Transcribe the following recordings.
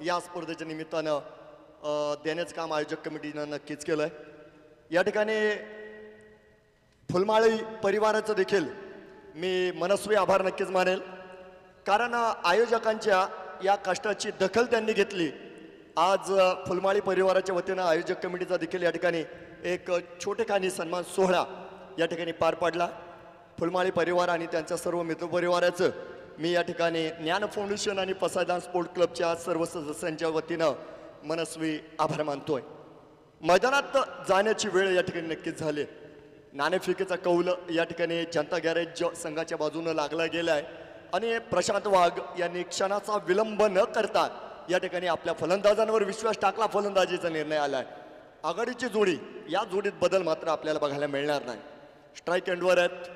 या स्पर्धेच्या निमित्तानं देण्याचं काम आयोजक कमिटीनं नक्कीच केलं आहे। या ठिकाणी फुलमाळी परिवाराचं देखील मी मनस्वी आभार नक्कीच मानेल, कारण आयोजकांच्या या कष्टाची दखल त्यांनी घेतली। आज फुलमाळी परिवाराच्या वतीनं आयोजक कमिटीचा देखील या ठिकाणी एक छोटेखानी सन्मान सोहळा या ठिकाणी पार पडला। फुलमाळी परिवार आणि त्यांच्या सर्व मित्रपरिवाराचं मी या ठिकाणी ज्ञान फाउंडेशन आणि पसायदान स्पोर्ट क्लबच्या सर्व सदस्यांच्या वतीनं मनस्वी आभार मानतोय। मैदानात जाण्याची वेळ या ठिकाणी नक्कीच झाली। नाणेफेकीचा कौल या ठिकाणी जनता गॅरेज संघाच्या बाजूनं लागला गेला आहे आणि प्रशांत वाघ यांनी क्षणाचा विलंब न करता या ठिकाणी आपल्या फलंदाजांवर विश्वास टाकला। फलंदाजीचा निर्णय आलाय। आघाडीची जोडी, या जोडीत बदल मात्र आपल्याला बघायला मिळणार नाही। स्ट्राईक एंडवर आहेत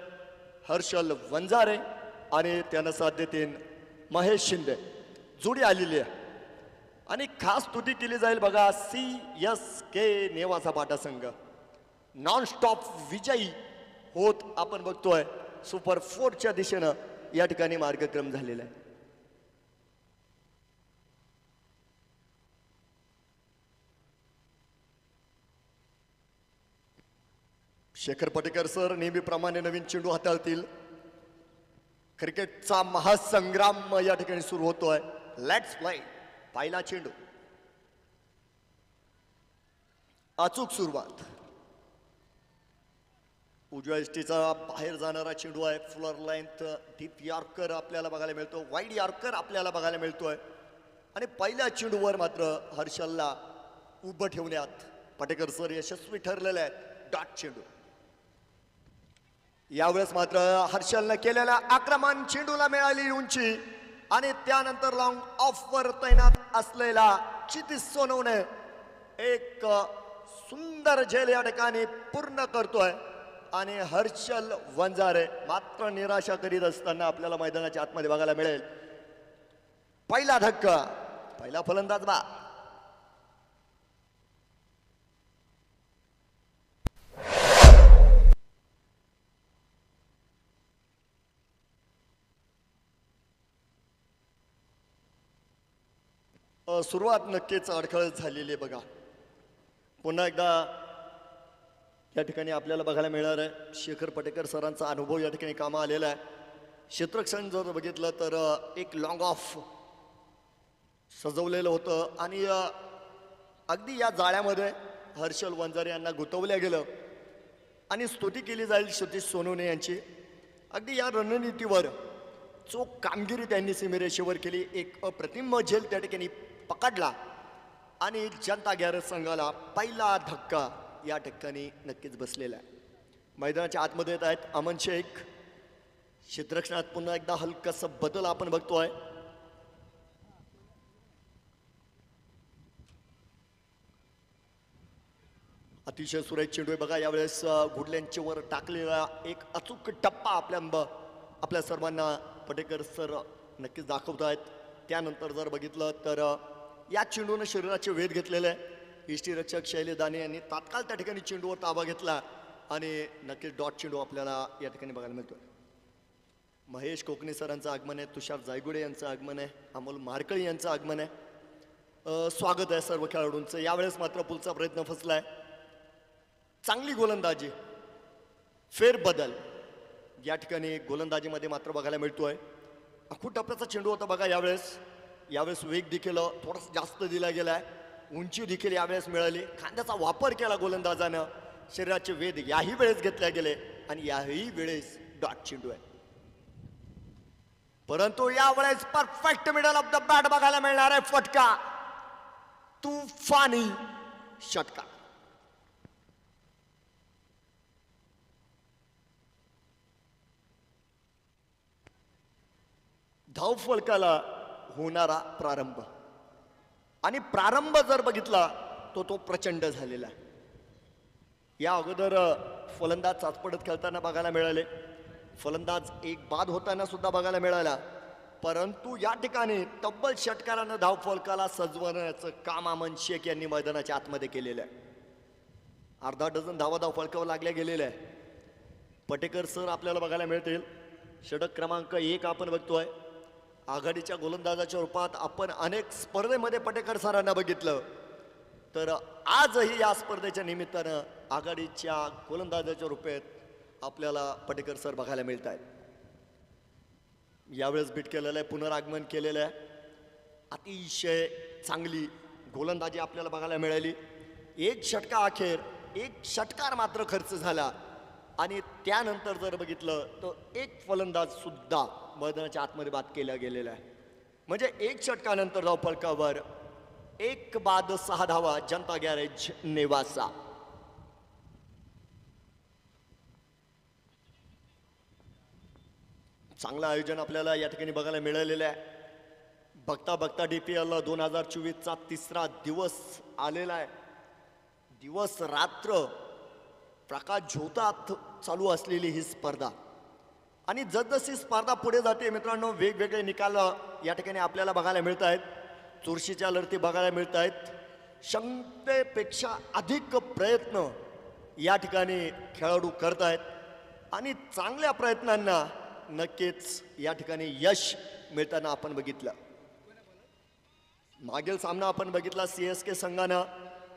हर्षल वंजारे आणि त्यांना साथ देतील महेश शिंदे। जोडी आलेली आहे आणि खास स्तुती केली जाईल बघा CSK नेवासा पाटा संघ नॉन स्टॉप विजयी होत आपण बघतोय। सुपर 4च्या दिशेनं या ठिकाणी मार्गक्रम झालेला आहे। शेखर पटेकर सर नेहमीप्रमाणे नवीन चेंडू हाताळतील। क्रिकेटचा महासंग्राम या ठिकाणी सुरू होतोय। Let's play. पहिला चेंडू, अचूक सुरुवात। उजव्या इष्टीचा बाहेर जाणारा चेंडू आहे। फ्लोर लेंथ डीप यॉर्कर आपल्याला बघायला मिळतो, वाईड यॉर्कर आपल्याला बघायला मिळतोय आणि पहिल्या चेंडूवर मात्र हर्षलला उभं ठेवण्यात पटेकर सर यशस्वी ठरलेले आहेत। डॉट चेंडू। यावेळेस मात्र हर्षलने केलेल्या आक्रमण चेंडूला मिळाली उंची आणि त्यानंतर लॉंग ऑफवर तैनात असलेला क्षितिज सोनवणे एक सुंदर झेल या ठिकाणी पूर्ण करतोय आणि हर्षल वंजारे मात्र निराशा करीत असताना आपल्याला मैदानाच्या आतमध्ये बघायला मिळेल। पहिला धक्का, पहिला फलंदाज बा। सुरुवात नक्कीच अडखळत झालेली आहे बघा। पुन्हा एकदा या ठिकाणी आपल्याला बघायला मिळणार आहे शेखर पटेकर सरांचा अनुभव या ठिकाणी कामा आलेला आहे। क्षेत्ररक्षण जर बघितलं तर एक लॉंग ऑफ सजवलेलं होतं आणि अगदी या जाळ्यामध्ये हर्षल वंजारे यांना गुंतवल्या गेलं आणि स्तुती केली जाईल क्षितिज सोनवणे यांची। अगदी या रणनीतीवर चोख कामगिरी त्यांनी सीमेरेषेवर केली। एक अप्रतिम झेल त्या ठिकाणी पकडला आणि जनता गॅरेज संघाला पहिला धक्का या ठिकाणी नक्कीच बसलेला आहे। मैदानाच्या आतमध्ये येत आहेत अमन शेख। क्षेत्ररक्षणात पुन्हा एकदा हलकासा बदल आपण बघतोय। अतिशय सुरेख चेंडू बघा। यावेळेस गुडल्यांच्या वर टाकलेला एक अचूक टप्पा आपल्या सर्वांना पटेकर सर नक्कीच दाखवत आहेत। त्यानंतर जर बघितलं तर या चेंडूने शरीराचे वेध घेतलेले आहे। यष्टीरक्षक शैलेश दाने यांनी तात्काळ त्या ठिकाणी चेंडूवर ताबा घेतला आणि नक्कीच डॉट चेंडू आपल्याला या ठिकाणी बघायला मिळतोय। महेश कोकणे सरांचं आगमन आहे, तुषार जायगुडे यांचं आगमन आहे, अमोल मारकळी यांचं आगमन आहे। स्वागत आहे सर्व खेळाडूंचं। यावेळेस मात्र पुलचा प्रयत्न फसलाय। चांगली गोलंदाजी, फेरबदल या ठिकाणी गोलंदाजीमध्ये मात्र बघायला मिळतोय। अखूट टप्प्याचा चेंडू होता बघा। यावेळेस वेग देखील थोडासा जास्त दिला गेलाय, उंची देखील यावेळेस मिळाली। खांद्याचा वापर केला गोलंदाजानं, शरीराचे वेध याही वेळेस घेतले गेले आणि याही वेळेस डॉट चेंडू आहे। परंतु यावेळेस perfect middle of the bat बघायला मिळणार आहे। फटका, तुफानी षटकार। धावफलकाला होणारा प्रारंभ आणि प्रारंभ जर बघितला तो प्रचंड झालेला आहे। या अगोदर फलंदाज चाचपडत खेळताना बघायला मिळाले, फलंदाज एक बाद होताना सुद्धा बघायला मिळाला, परंतु या ठिकाणी तब्बल षटकारानं धावफलकाला सजवण्याचं काम अमन शेख यांनी मैदानाच्या आतमध्ये केलेलं आहे। अर्धा डझन धावफलकावर लागल्या गेलेल्या आहे। पटेकर सर आपल्याला बघायला मिळतील। षटक क्रमांक 1 आपण बघतोय। आघाडीच्या गोलंदाजाच्या रूपात आपण अनेक स्पर्धेमध्ये पटेकर सरांना बघितलं, तर आजही या स्पर्धेच्या निमित्तानं आघाडीच्या गोलंदाजाच्या रूपात आपल्याला पटेकर सर बघायला मिळत आहेत. यावेळेस बीट केलेलं आहे, पुनरागमन केलेलं आहे. अतिशय चांगली गोलंदाजी आपल्याला बघायला मिळाली. एक षटका अखेर एक षटकार मात्र खर्च झाला आणि त्यानंतर जर बघितलं तर एक फलंदाज सुद्धा मैदानाच्या आतमध्ये बाद केला गेलेला आहे. म्हणजे एक षटकानंतर धावफलकावर 1 बाद 6 धावा जनता गॅरेज नेवासा. चांगलं आयोजन आपल्याला या ठिकाणी बघायला मिळालेलं आहे. बघता बघता DPL 2024चा तिसरा दिवस आलेला आहे. दिवस रात्र प्रकाश झोतात चालू असलेली ही स्पर्धा आणि जसजशी स्पर्धा पुढे जाते मित्रांनो, वेगवेगळे निकाल या ठिकाणी आपल्याला बघायला मिळत आहेत. चुरशीच्या लढती बघायला मिळत आहेत. क्षमतेपेक्षा अधिक प्रयत्न या ठिकाणी खेळाडू करत आहेत आणि चांगल्या प्रयत्नांना नक्कीच या ठिकाणी यश मिळताना आपण बघितलं. मागील सामना आपण बघितला, CSK संघानं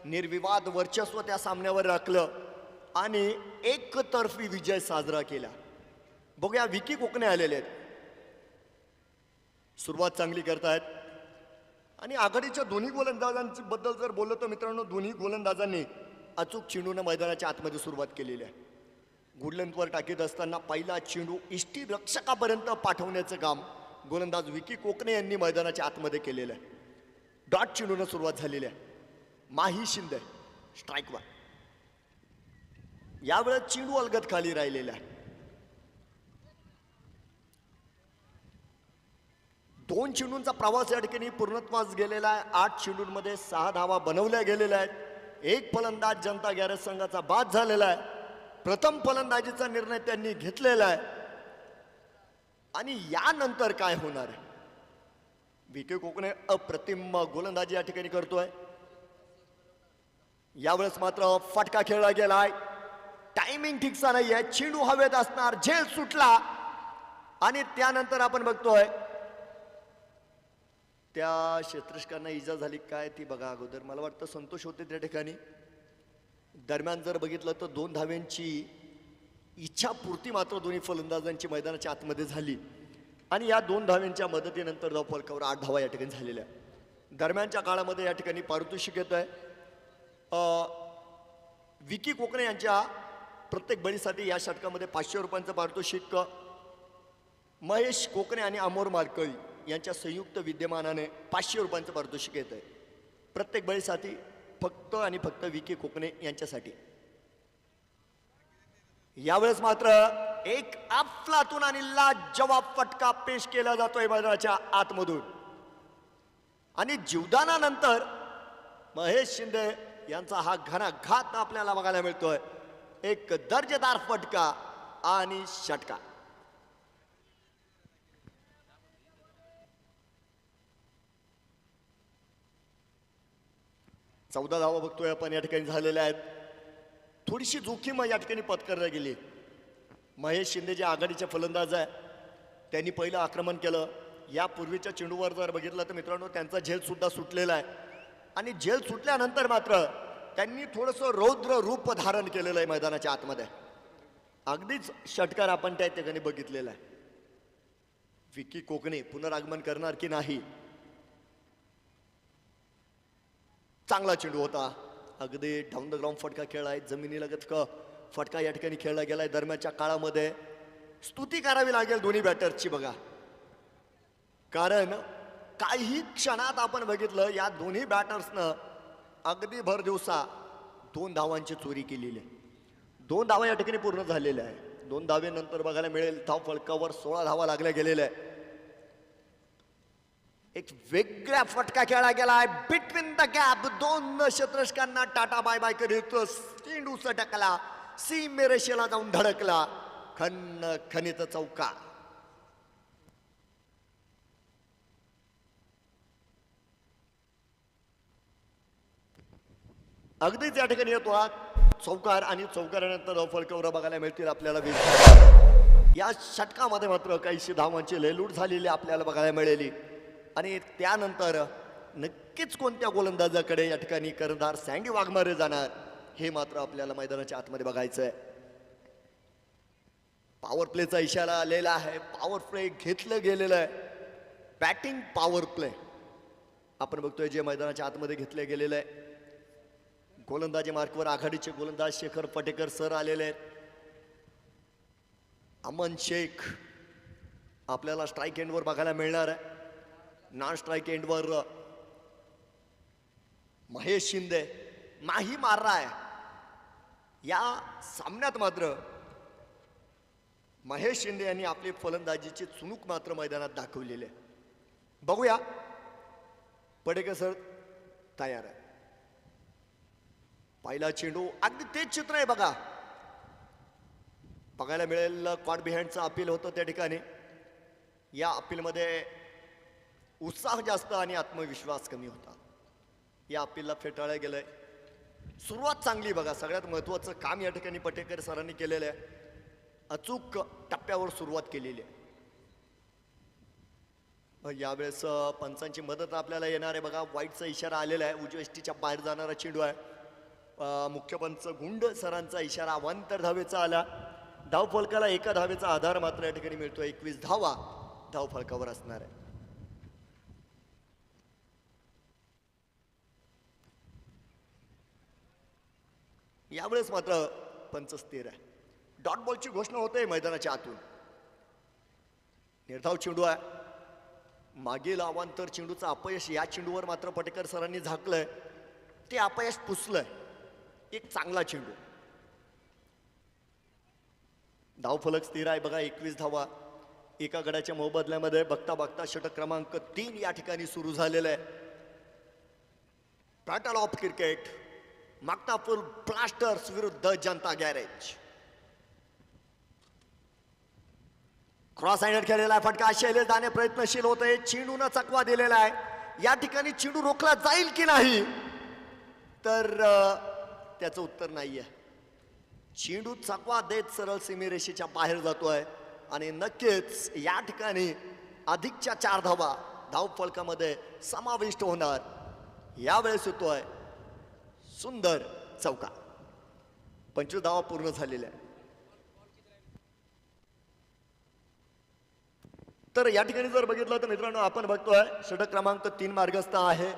निर्विवाद वर्चस्व त्या सामन्यावर राखलं आणि एकतर्फी विजय साजरा केला. बघूया विकी कोकणे आलेले आहेत, सुरुवात चांगली करतायत आणि आघाडीच्या दोन्ही गोलंदाजांची बद्दल जर बोललो तर मित्रांनो, दोन्ही गोलंदाजांनी अचूक चेंडूनं मैदानाच्या आतमध्ये सुरुवात केलेली आहे. गुडलेंथवर टाकीत असताना पहिला चेंडू इष्टी रक्षकापर्यंत पाठवण्याचं काम गोलंदाज विकी कोकणे यांनी मैदानाच्या आतमध्ये केलेलं आहे. डॉट चेंडूनं सुरुवात झालेली आहे. माही शिंदे स्ट्राईकवर. यावेळेस चेंडू अलगद खाली राहिलेला आहे. 2 चेंडूंचा प्रवास या ठिकाणी पूर्णत्वास गेलेला आहे. 8 चेंडूंमध्ये 6 धावा बनवल्या गेलेल्या आहेत. एक फलंदाज जनता गॅरेज संघाचा बाद झालेला आहे. प्रथम फलंदाजीचा निर्णय त्यांनी घेतलेला आहे आणि यानंतर काय होणार आहे? विकी कोकणे अप्रतिम गोलंदाजी या ठिकाणी करतोय. यावेळेस मात्र फटका खेळला गेलाय. टायमिंग ठीकसा नाहीये. चेंडू हवेत असणार, झेल सुटला आणि त्यानंतर आपण बघतोय त्या क्षेत्ररक्षकांना इजा झाली काय ती बघा अगोदर. मला वाटतं संतोष होते त्या ठिकाणी. दरम्यान जर बघितलं तर 2 धाव्यांची इच्छापूर्ती मात्र दोन्ही फलंदाजांची मैदानाच्या आतमध्ये झाली आणि या 2 धाव्यांच्या मदतीनंतर धावफलकावर 8 धावा या ठिकाणी झालेल्या. दरम्यानच्या काळामध्ये या ठिकाणी पारितोषिक येत आहे. विकी कोकणे यांच्या प्रत्येक बळीसाठी या षटकामध्ये 500 रुपयांचं पारितोषिक, महेश कोकणे आणि अमोर मारकळी यांच्या संयुक्त विद्यमानाने 500 रुपयांचं पारितोषिक येत आहे. प्रत्येक बळीसाठी फक्त आणि फक्त विकी कोकणे यांच्यासाठी. यावेळेस मात्र एक अफलातून आणि लाजवाब फटका पेश केला जातोय मैदानाच्या आतमधून आणि जीवदानानंतर महेश शिंदे यांचा हा घणाघात आपल्याला बघायला मिळतोय. एक दर्जेदार फटका आणि षटका. चौदा धावा बघतोय आपण या ठिकाणी झालेल्या आहेत. थोडीशी जोखीम या ठिकाणी पत्करली गेली. महेश शिंदे जे आघाडीचे फलंदाज आहे त्यांनी पहिलं आक्रमण केलं. यापूर्वीच्या चेंडूवर जर बघितलं तर मित्रांनो त्यांचा झेल सुद्धा सुटलेला आहे आणि झेल सुटल्यानंतर मात्र त्यांनी थोडंसं रौद्र रूप धारण केलेलं आहे मैदानाच्या आतमध्ये. अगदीच षटकार आपण त्या ठिकाणी बघितलेला आहे. विकी कोकणे पुनरागमन करणार की नाही? चांगला चेंडू होता. अगदी डाऊन द ग्राउंड फटका खेळलाय. जमिनीलगत फटका या ठिकाणी खेळला गेलाय. दरम्यानच्या काळामध्ये स्तुती करावी लागेल दोन्ही बॅटर्सची बघा, कारण काही क्षणात आपण बघितलं या दोन्ही बॅटर्सनं अगदी भर दिवसा 2 धावांची चोरी केलेली आहे. 2 धावा या ठिकाणी पूर्ण झालेल्या आहे. 2 धावेनंतर बघायला मिळेल धाव फलकावर 16 धावा लागल्या गेलेल्या आहे. एक वेगळा फटका खेळला गेलाय. बिटवीन द गॅप 2 क्षेत्ररक्षकांना टाटा बाय बाय करीत चेंडू सटकला, सीमेरेषेला जाऊन धडकला. खणखणीत चौका. अगदीच या ठिकाणी येतो चौकार आणि चौकारानंतर धावफलकावर बघायला मिळतील आपल्याला 20 या षटकामध्ये मात्र काहीशी धावांची लयलूट झालेली आपल्याला बघायला मिळाली आणि त्यानंतर नक्कीच कोणत्या गोलंदाजाकडे या ठिकाणी कर्णधार सँडी वाघमारे जाणार हे मात्र आपल्याला मैदानाच्या आतमध्ये बघायचं आहे. पॉवर प्लेचा इशारा आलेला आहे. पॉवर प्ले घेतलं गेलेलं आहे. बॅटिंग पॉवर प्ले आपण बघतोय जे मैदानाच्या आतमध्ये घेतले गेलेलं आहे. गोलंदाजी मार्कवर आघाडीचे गोलंदाज शेखर पटेकर सर आलेले आहेत. अमन शेख आपल्याला स्ट्राईक एंडवर बघायला मिळणार आहे. नॉन स्ट्राईक एंडवर महेश शिंदे नाही मारला आहे. या सामन्यात मात्र महेश शिंदे यांनी आपली फलंदाजीची चुणूक मात्र मैदानात दाखवलेली आहे. बघूया. पडेकर सर तयार आहे. पहिला चेंडू अगदी तेच चित्र आहे बघा. बघायला मिळेल कॉट बिहाइंडचं अपील होतं त्या ठिकाणी. या अपीलमध्ये उत्साह जास्त आणि आत्मविश्वास कमी होता. या अपीलला फेटाळलं गेलंय. सुरुवात चांगली बघा. सगळ्यात महत्वाचं काम या ठिकाणी पटेकर सरांनी केलेलं आहे. अचूक टप्प्यावर सुरुवात केलेली आहे. यावेळेस पंचांची मदत आपल्याला येणार आहे बघा. वाईटचा इशारा आलेला आहे. उजव्या एसटीच्या बाहेर जाणारा चेंडू आहे. मुख्य पंच गुंड सरांचा इशारा अवांतर धावेचा आला. धाव फलकाला एका धावेचा आधार मात्र या ठिकाणी मिळतो. 21 धावा धाव फलकावर असणार आहे. यावेळेस मात्र पंच स्थिर आहे. डॉट बॉलची घोषणा होते मैदानाच्या आतून. निर्धाव चेंडू आहे. मागील अवांतर चेंडूचं अपयश या चेंडूवर मात्र पटेकर सरांनी झाकलंय. ते अपयश पुसलंय. एक चांगला चेंडू. धावफलक स्थिर आहे बघा. 21 धावा एका गडाच्या मोबदल्यामध्ये. बघता बघता षटक क्रमांक 3 या ठिकाणी सुरू झालेलं आहे. बॅटल ऑफ क्रिकेट मागतापूर ब्लास्टर्स विरुद्ध जनता गॅरेज. क्रॉस हँडेड खेळलेला आहे. फटका शैलेश दाने प्रयत्नशील होते. चेंडून चकवा दिलेला आहे. या ठिकाणी चेंडू रोखला जाईल की नाही तर त्याचं उत्तर नाहीये. चेंडू चकवा देत सरळ सीमेरेषेच्या बाहेर जातोय आणि नक्कीच या ठिकाणी अधिकच्या 4 धावा धाव फलकामध्ये समाविष्ट होणार. यावेळेस येतोय सुंदर चौका. 25 धावा पूर्ण झालेल्या आहे. तर या ठिकाणी जर बघितलं तर मित्रांनो आपण बघतोय षटक क्रमांक 3 मार्गस्थ आहे.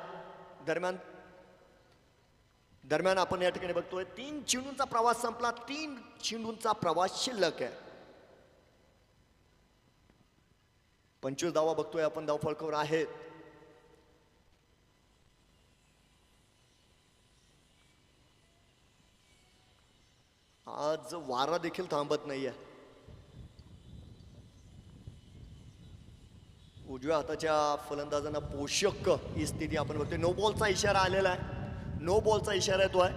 दरम्यान आपण या ठिकाणी बघतोय 3 चेंडूंचा प्रवास संपला. 3 चेंडूंचा प्रवास शिल्लक आहे. 25 धावा बघतोय आपण धाव फलकावर आहेत. आज वारा देखील थांबत नाहीये. उजव्या हाताच्या फलंदाजांना पोषक ही स्थिती आपण बघतोय. नो बॉलचा इशारा आलेला आहे. नो बॉलचा इशारा येतोय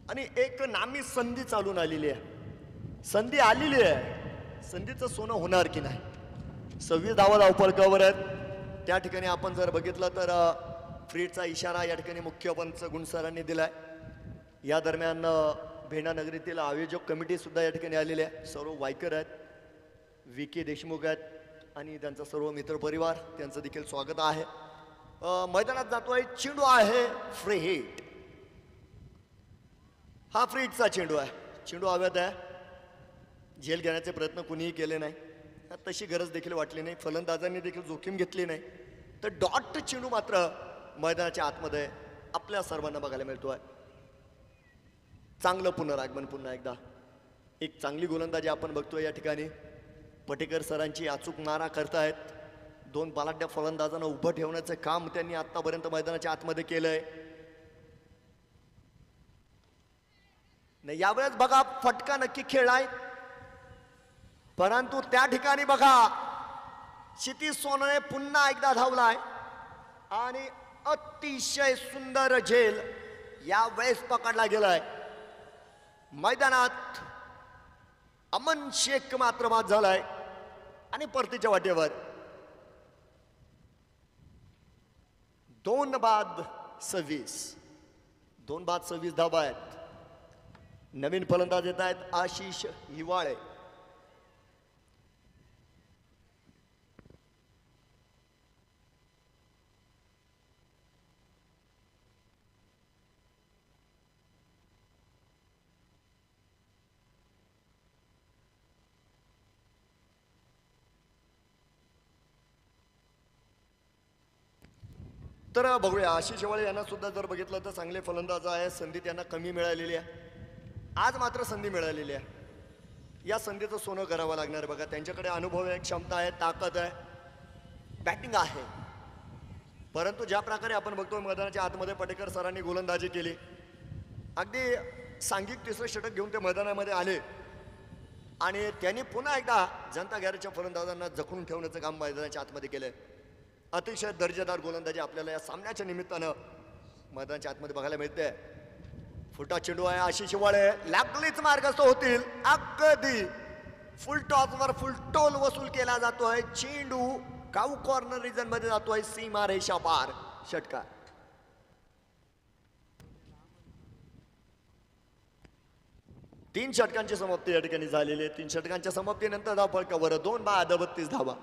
आणि एक नामी संधी चालून आलेली आहे. संधी आलेली आहे. संधीचं सोनं होणार की नाही. 26 धावा धावफलकावर आहेत. त्या ठिकाणी आपण जर बघितलं तर फ्रीडचा इशारा या ठिकाणी मुख्य पंच गुणसरांनी दिलाय. या दरम्यान भेंडा नगरीतील आयोजक कमिटी सुद्धा या ठिकाणी आलेली आहे. सर्व वायकर आहेत. विके देशमुख आहेत आणि त्यांचा सर्व मित्र परिवार त्यांचं देखील स्वागत आहे. मैदानात जातोय. चेंडू आहे फ्री हिट. हा फ्री हिटचा चेंडू आहे. चेंडू हव्यात आहे. झेल घेण्याचे प्रयत्न कुणीही केले नाही. तशी गरज देखील वाटली नाही. फलंदाजांनी देखील जोखीम घेतली नाही. तर डॉट चेंडू मात्र मैदानाच्या आतमध्ये आपल्या सर्वांना बघायला मिळतोय. चांगलं पुनरागमन. पुन्हा एकदा एक चांगली गोलंदाजी आपण बघतोय या ठिकाणी. पटेकर सरांची अचूक मारा करतायत. 2 बलाढ्य फलंदाजांना उभं ठेवण्याचं काम त्यांनी आतापर्यंत मैदानाच्या आतमध्ये केलंय. यावेळेस बघा फटका नक्की खेळलाय परंतु त्या ठिकाणी बघा क्षितिज सोनवणे पुन्हा एकदा धावलाय आणि अतिशय सुंदर झेल यावेळेस पकडला गेलाय. मैदानात अमन शेख मात्र बाद झालाय आणि परतीच्या वाटेवर 2 बाद 26 धावा आहेत. नवीन फलंदाज येत आहेत आशिष हिवाळे. तर बघूया, आशिष शेवाळे यांना सुद्धा जर बघितलं तर चांगले फलंदाज आहे, संधी त्यांना कमी मिळालेली आहे. आज मात्र संधी मिळालेली आहे. या संधीचं सोनं करावं लागणार आहे. बघा, त्यांच्याकडे अनुभव आहे, क्षमता आहे, ताकद आहे, बॅटिंग आहे. परंतु ज्या प्रकारे आपण बघतोय मैदानाच्या आतमध्ये पटेकर सरांनी गोलंदाजी केली, अगदी सांघिक तिसरं षटक घेऊन ते मैदानामध्ये आले आणि त्यांनी पुन्हा एकदा जनता गॅरेजच्या फलंदाजांना जखडून ठेवण्याचं काम मैदानाच्या आतमध्ये केलंय. अतिशय दर्जेदार गोलंदाजी आपल्याला या सामन्याच्या निमित्तानं मैदानाच्या आतमध्ये बघायला मिळते. फुटा चेंडू आहे, आशिष शेवाळे लागलीच मार्गस्थ होतील. अगदी फुल टॉसवर फुल टोल वसूल केला जातोय. चेंडू काऊ कॉर्नर रिजन मध्ये जातोय, सीमा रेषा पार. षटकार. तीन षटकांची समाप्ती या ठिकाणी झालेली आहे. तीन षटकांच्या समाप्तीनंतर धाव फलकावर 2 बाद 32 धावा.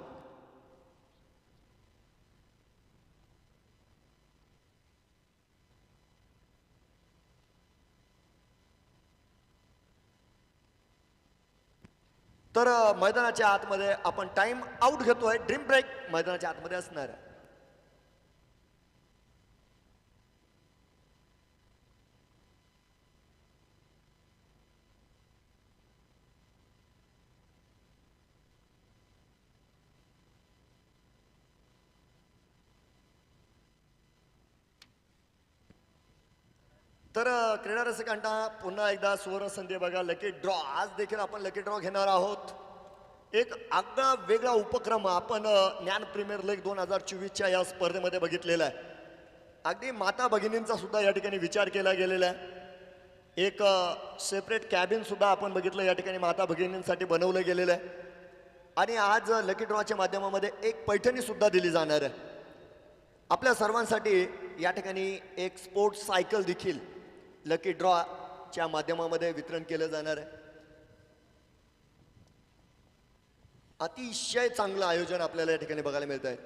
तर मैदानाच्या आतमध्ये आपण टाइम आउट घेतोय. ड्रीम ब्रेक मैदानाच्या आतमध्ये असणार आहे. तर क्रीडा रसिकांना पुन्हा एकदा सुवर्ण संधी बघा, लकी ड्रॉ. आज देखील आपण लकी ड्रॉ घेणार आहोत. एक आगळा वेगळा उपक्रम आपण ज्ञान प्रीमियर लीग 2024च्या या स्पर्धेमध्ये बघितलेला आहे. अगदी माता भगिनींचा सुद्धा या ठिकाणी विचार केला गेलेला आहे. एक सेपरेट कॅबिन सुद्धा आपण बघितलं या ठिकाणी माता भगिनींसाठी बनवलं गेलेलं आहे. आणि आज लकी ड्रॉच्या माध्यमामध्ये एक पैठणी सुद्धा दिली जाणार आहे. आपल्या सर्वांसाठी या ठिकाणी एक स्पोर्ट्स सायकल देखील लकी ड्रॉच्या माध्यमामध्ये वितरण केलं जाणार आहे. अतिशय चांगलं आयोजन आपल्याला या ठिकाणी बघायला मिळत आहे.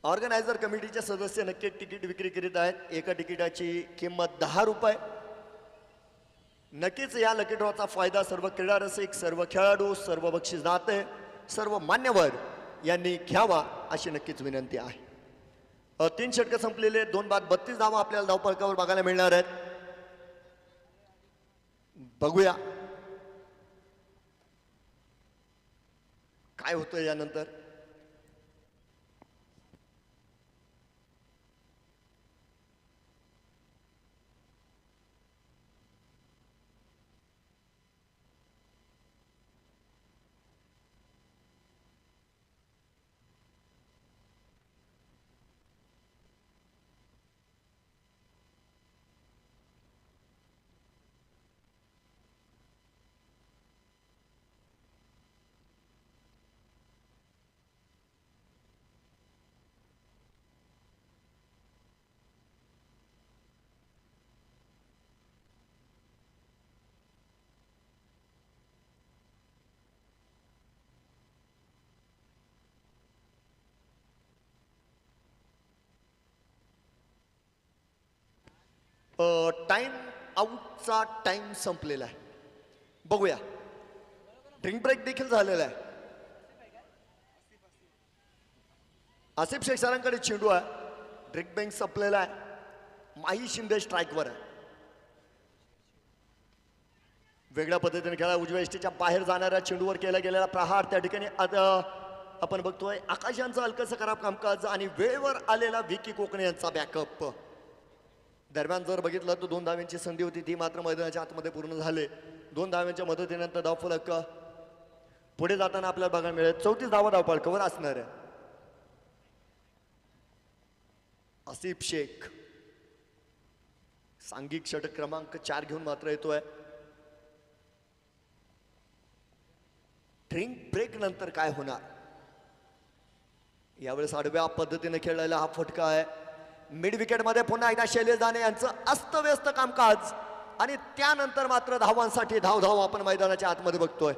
ऑर्गनायझर कमिटीचे सदस्य नक्की तिकीट विक्री करीत आहेत. एका तिकिटाची किंमत 10 रुपये. नक्कीच या लकी ड्रॉचा फायदा सर्व क्रीडा रसिक, सर्व खेळाडू, सर्व बक्षीसदाते, सर्व मान्यवर यांनी घ्यावा अशी नक्कीच विनंती आहे. 3 षटकं संपलेले, 2 बाद 32 धावा आपल्याला धावफलकावर बघायला मिळणार आहेत. बघूया काय होतं यानंतर. टाइम आउटचा टाइम संपलेला आहे. बघूया, ड्रिंक ब्रेक देखील झालेला आहे. आसिफ शेख सरांकडे चेंडू आहे. ड्रिंक ब्रेक संपलेला आहे. माही शिंदे स्ट्राईकवर आहे. वेगळ्या पद्धतीने खेळा. उजव्या इष्टीच्या बाहेर जाणाऱ्या चेंडूवर केला गेलेला प्रहार. त्या ठिकाणी आपण बघतोय आकाश यांचं हलकंसं खराब कामकाज आणि वेळेवर आलेला विकी कोकणे यांचा बॅकअप. दरम्यान जर बघितलं तर 2 धाव्यांची संधी होती, ती मात्र मैदानाच्या आतमध्ये पूर्ण झाले. 2 धाव्यांच्या मदतीनंतर धावफलक पुढे जाताना आपल्याला बघायला मिळेल. 34 धावा धावफलकावर असणार आहे. आसिफ शेख सांघिक षटक क्रमांक 4 घेऊन मात्र येतोय. ड्रिंक ब्रेक नंतर काय होणार यावेळेस आडव्या पद्धतीने खेळलेला हा फटका आहे. मिड विकेटमध्ये पुन्हा एकदा शैलेश दाने यांचं अस्तव्यस्त कामकाज आणि त्यानंतर मात्र धावांसाठी धाव आपण मैदानाच्या आतमध्ये बघतोय.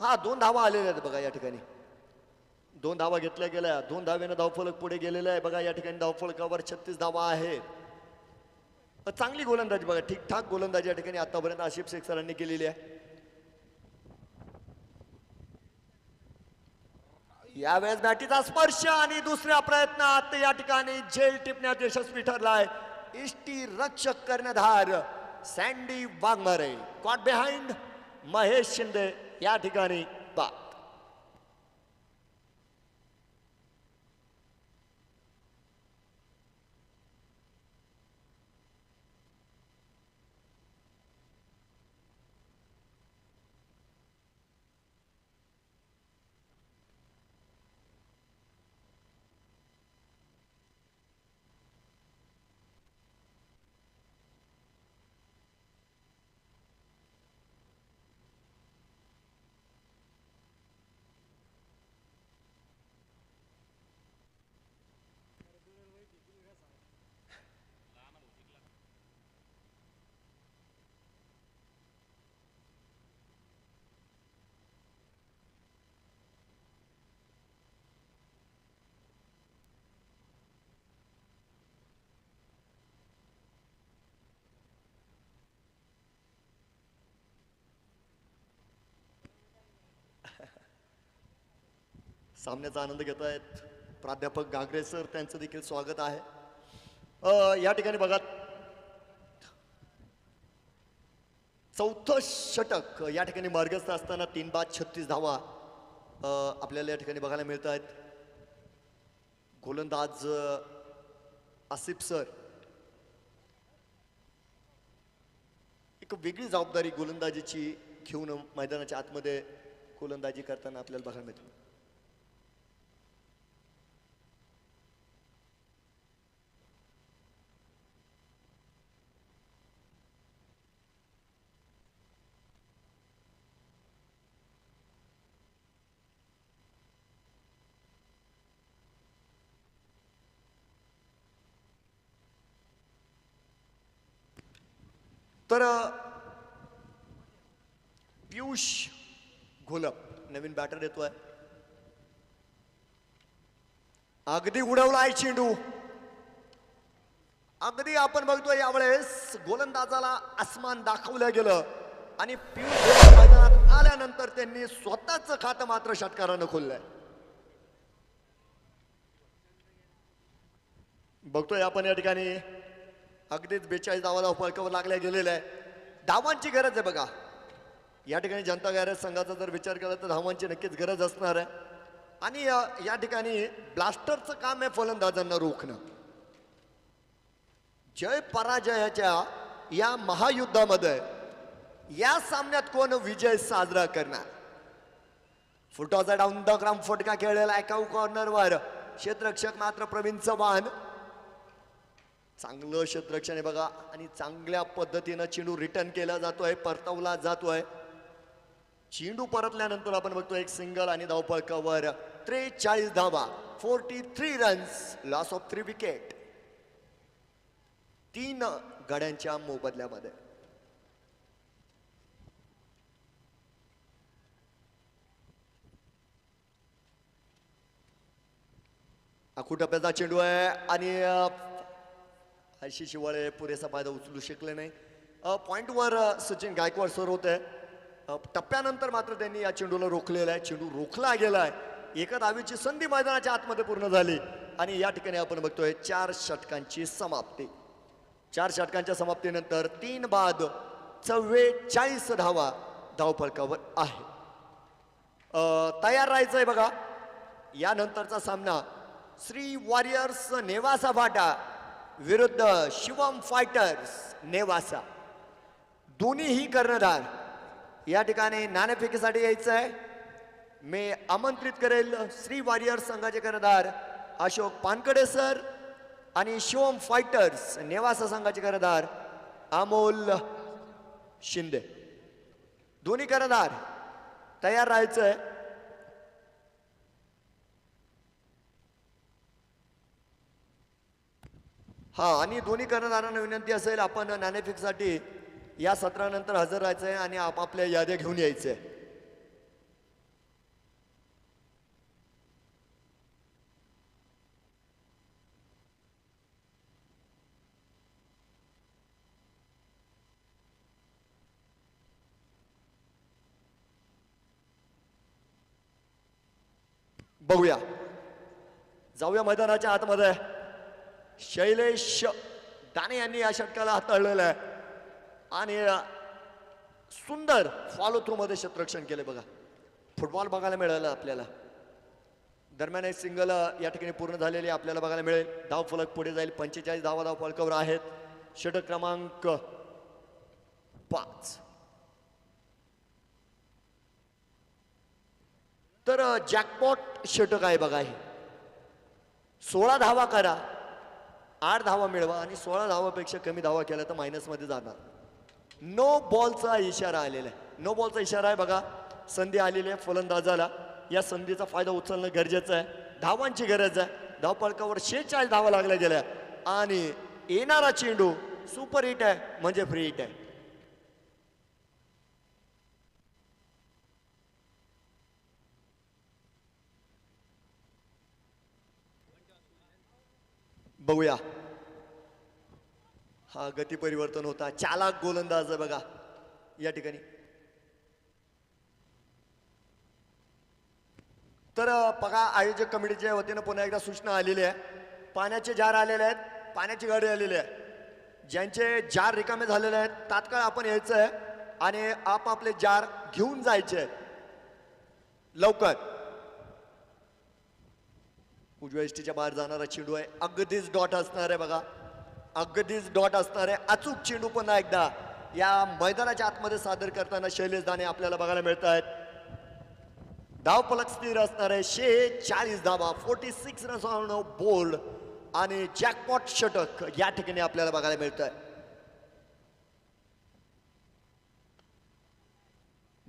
हा 2 धावा आलेल्या आहेत बघा या ठिकाणी. 2 धावा घेतल्या गेल्या. 2 धावेनं धावफलक पुढे गेलेला आहे बघा. या ठिकाणी धावफलकावर 36 धावा आहेत. चांगली गोलंदाजी बघा, ठीकठाक गोलंदाजी या ठिकाणी आतापर्यंत आशिफ शेख सरांनी केलेली आहे. यावेळेस बॅटीचा स्पर्श आणि दुसऱ्या प्रयत्नात या ठिकाणी झेल टिपण्यात यशस्वी ठरलाय इष्टी रक्षक कर्णधार sandy Waghmare. Caught behind Mahesh Shinde या ठिकाणी बाद. सामन्याचा आनंद घेत आहेत प्राध्यापक गागरे सर, त्यांचं देखील स्वागत आहे. या ठिकाणी बघा चौथं षटक या ठिकाणी मार्गस्थ असताना 3 बाद 36 धावा आपल्याला या ठिकाणी बघायला मिळत आहेत. गोलंदाज आसिफ सर एक वेगळी जबाबदारी गोलंदाजीची घेऊन मैदानाच्या आतमध्ये गोलंदाजी करताना आपल्याला बघायला मिळते. तर पियुष घोलप नवीन बॅटर येतोय. अगदी उडवला आहे चेंडू. अगदी आपण बघतोय यावेळेस गोलंदाजाला आसमान दाखवलं गेलं आणि पियुष घोलप मैदानात आल्यानंतर त्यांनी स्वतःच खातं मात्र षटकारानं खोललंय. बघतोय आपण या ठिकाणी अगदीच 42 धावाला फलकावर लागल्या गेलेल्या आहे. धावांची गरज आहे बघा. या ठिकाणी जनता गॅरेज संघाचा जर विचार केला तर धावांची नक्कीच गरज असणार आहे. आणि या ठिकाणी ब्लास्टरचं काम आहे फलंदाजांना रोखणं. जय पराजयाच्या या महायुद्धामध्ये या सामन्यात कोण विजय साजरा करणार. फुटॉचा डाऊन द ग्राउंड फटका खेळलेला एका कॉर्नरवर क्षेत्ररक्षक मात्र प्रवीण चव्हाण. चांगलं क्षेत्ररक्षण आहे बघा आणि चांगल्या पद्धतीनं चेंडू रिटर्न केला जातोय, परतवला जातोय. चेंडू परतल्यानंतर आपण बघतोय एक सिंगल आणि धावफलकावर 43 धावा, 43 रन्स, लॉस ऑफ 3 विकेट. 3 गड्यांच्या मोबदल्यामध्ये. आखुटप्प्याचा चेंडू आहे आणि आशिष शिवाळे पुरेसा फायदा उचलू शकले नाही. पॉइंटवर सचिन गायकवाड सर होते. टप्प्यानंतर मात्र त्यांनी या चेंडूला रोखलेला आहे. चेंडू रोखला गेलाय. एका धावेची संधी मैदानाच्या आतमध्ये पूर्ण झाली आणि या ठिकाणी आपण बघतोय 4 षटकांची समाप्ती. 4 षटकांच्या समाप्तीनंतर 3 बाद 44 धावा धावफलकावर आहे. तयार राहायचंय बघा. यानंतरचा सामना श्री वॉरियर्स नेवासा फाटा विरुद्ध शिवम फायटर्स नेवासा. दोन्हीही कर्णधार या ठिकाणी नाणेफेकीसाठी यायचं आहे. मी आमंत्रित करेल श्री वॉरियर्स संघाचे कर्णधार अशोक पानकडे सर आणि शिवम फायटर्स नेवासा संघाचे कर्णधार अमोल शिंदे. दोन्ही कर्णधार तयार राहायचं आहे. हा आणि दोन्ही कर्णधारांना विनंती असेल आपण नाणेफेकीसाठी या सत्रानंतर हजर राहायचं आहे आणि आपापल्या याद्या घेऊन यायचं आहे. बघूया. जाऊया मैदानाच्या आतमध्ये. शैलेश दाने यांनी या षटकाला हाताळलेलं आहे आणि सुंदर फॉलो थ्रू मध्ये क्षेत्ररक्षण केले. बघा फुटबॉल बघायला मिळालं आपल्याला. दरम्यान एक सिंगल या ठिकाणी पूर्ण झालेली आपल्याला बघायला मिळेल. धाव फलक पुढे जाईल. 45 धावा धाव फलकावर आहेत. षटक क्रमांक 5. तर जॅकपॉट षटक आहे बघा. हे 16 धावा करा, 8 धावा मिळवा आणि 16 धावापेक्षा कमी धावा केल्या तर मायनस मध्ये जाणार. नो बॉलचा इशारा आलेला आहे. नो बॉलचा इशारा आहे बघा. संधी आलेली आहे फलंदाजाला. या संधीचा फायदा उचलणं गरजेचं आहे. धावांची गरज आहे. धावफलकावर 46 धावा लागल्या गेल्या आणि येणारा चेंडू सुपर हिट आहे म्हणजे फ्री हिट आहे. बघूया. हा गती परिवर्तन होता. चालाक गोलंदाज आहे बघा या ठिकाणी. तर बघा आयोजक कमिटीच्या वतीनं पुन्हा एकदा सूचना आलेली आहे. पाण्याचे जार आलेले आहेत. पाण्याची गाडी आलेली आहे. ज्यांचे जार रिकामे झालेले आहेत तात्काळ आपण यायचं आहे आणि आपापले जार घेऊन जायचे लवकर. उजव्या इष्टीच्या बाहेर जाणारा चेंडू आहे. अगदीच डॉट असणार आहे बघा. अगदीच डॉट असणार आहे. अचूक चेंडू पुन्हा एकदा या मैदानाच्या आतमध्ये सादर करताना शैलेश दाने आपल्याला बघायला मिळत आहेत. धाव फलक स्थिर असणार आहे. 46 धावा, 46 रन्स ऑन बोल्ड आणि जॅकपॉट षटक या ठिकाणी आपल्याला बघायला मिळत आहे.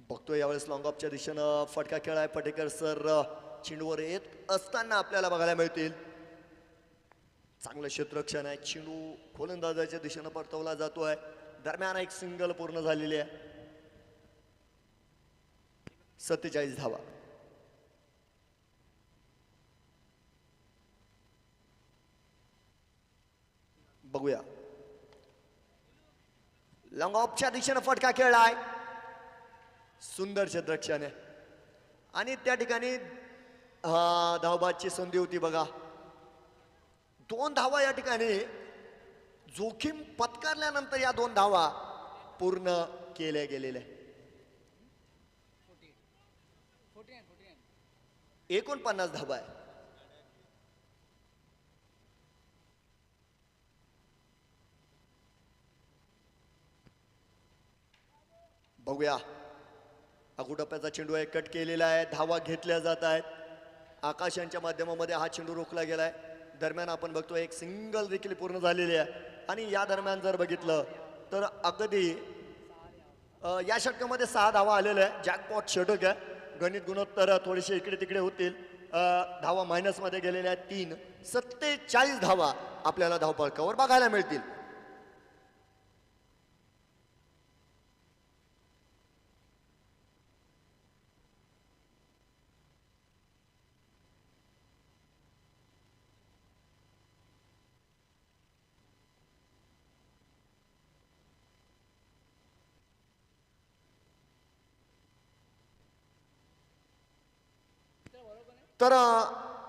बघतोय यावेळेस लॉंग ऑफच्या दिशेनं फटका खेळ आहे. पटेकर सर चेंडूवर येत असताना आपल्याला बघायला मिळतील. चांगलं क्षेत्ररक्षण आहे. चेंडू गोलंदाजाच्या दिशेनं परतवला जातोय. दरम्यान एक सिंगल पूर्ण झालेली आहे. 47 धावा. बघूया. लॉंग ऑफच्या दिशेनं फटका खेळलाय. सुंदर क्षेत्ररक्षण आहे आणि त्या ठिकाणी धावबादची संधी होती बघा. 2 धावा या ठिकाणी जोखीम पत्करल्यानंतर या 2 धावा पूर्ण केल्या गेलेल्या. 49 धावा आहे. बघूया. अगुटप्प्याचा चेंडू आहे. कट केलेला आहे. धावा घेतल्या जात आहेत. आकाश यांच्या माध्यमामध्ये हा चेंडू रोखला गेलाय. दरम्यान आपण बघतो एक सिंगल देखील पूर्ण झालेली आहे आणि या दरम्यान जर बघितलं तर अगदी या षटकामध्ये 6 धावा आलेल्या आहे. जॅकपॉट षटक आहे. गणित गुणोत्तर थोडेसे इकडे तिकडे होतील. धावा मायनस मध्ये गेलेल्या आहेत 3. 47 धावा आपल्याला धावफलकावर बघायला मिळतील. तर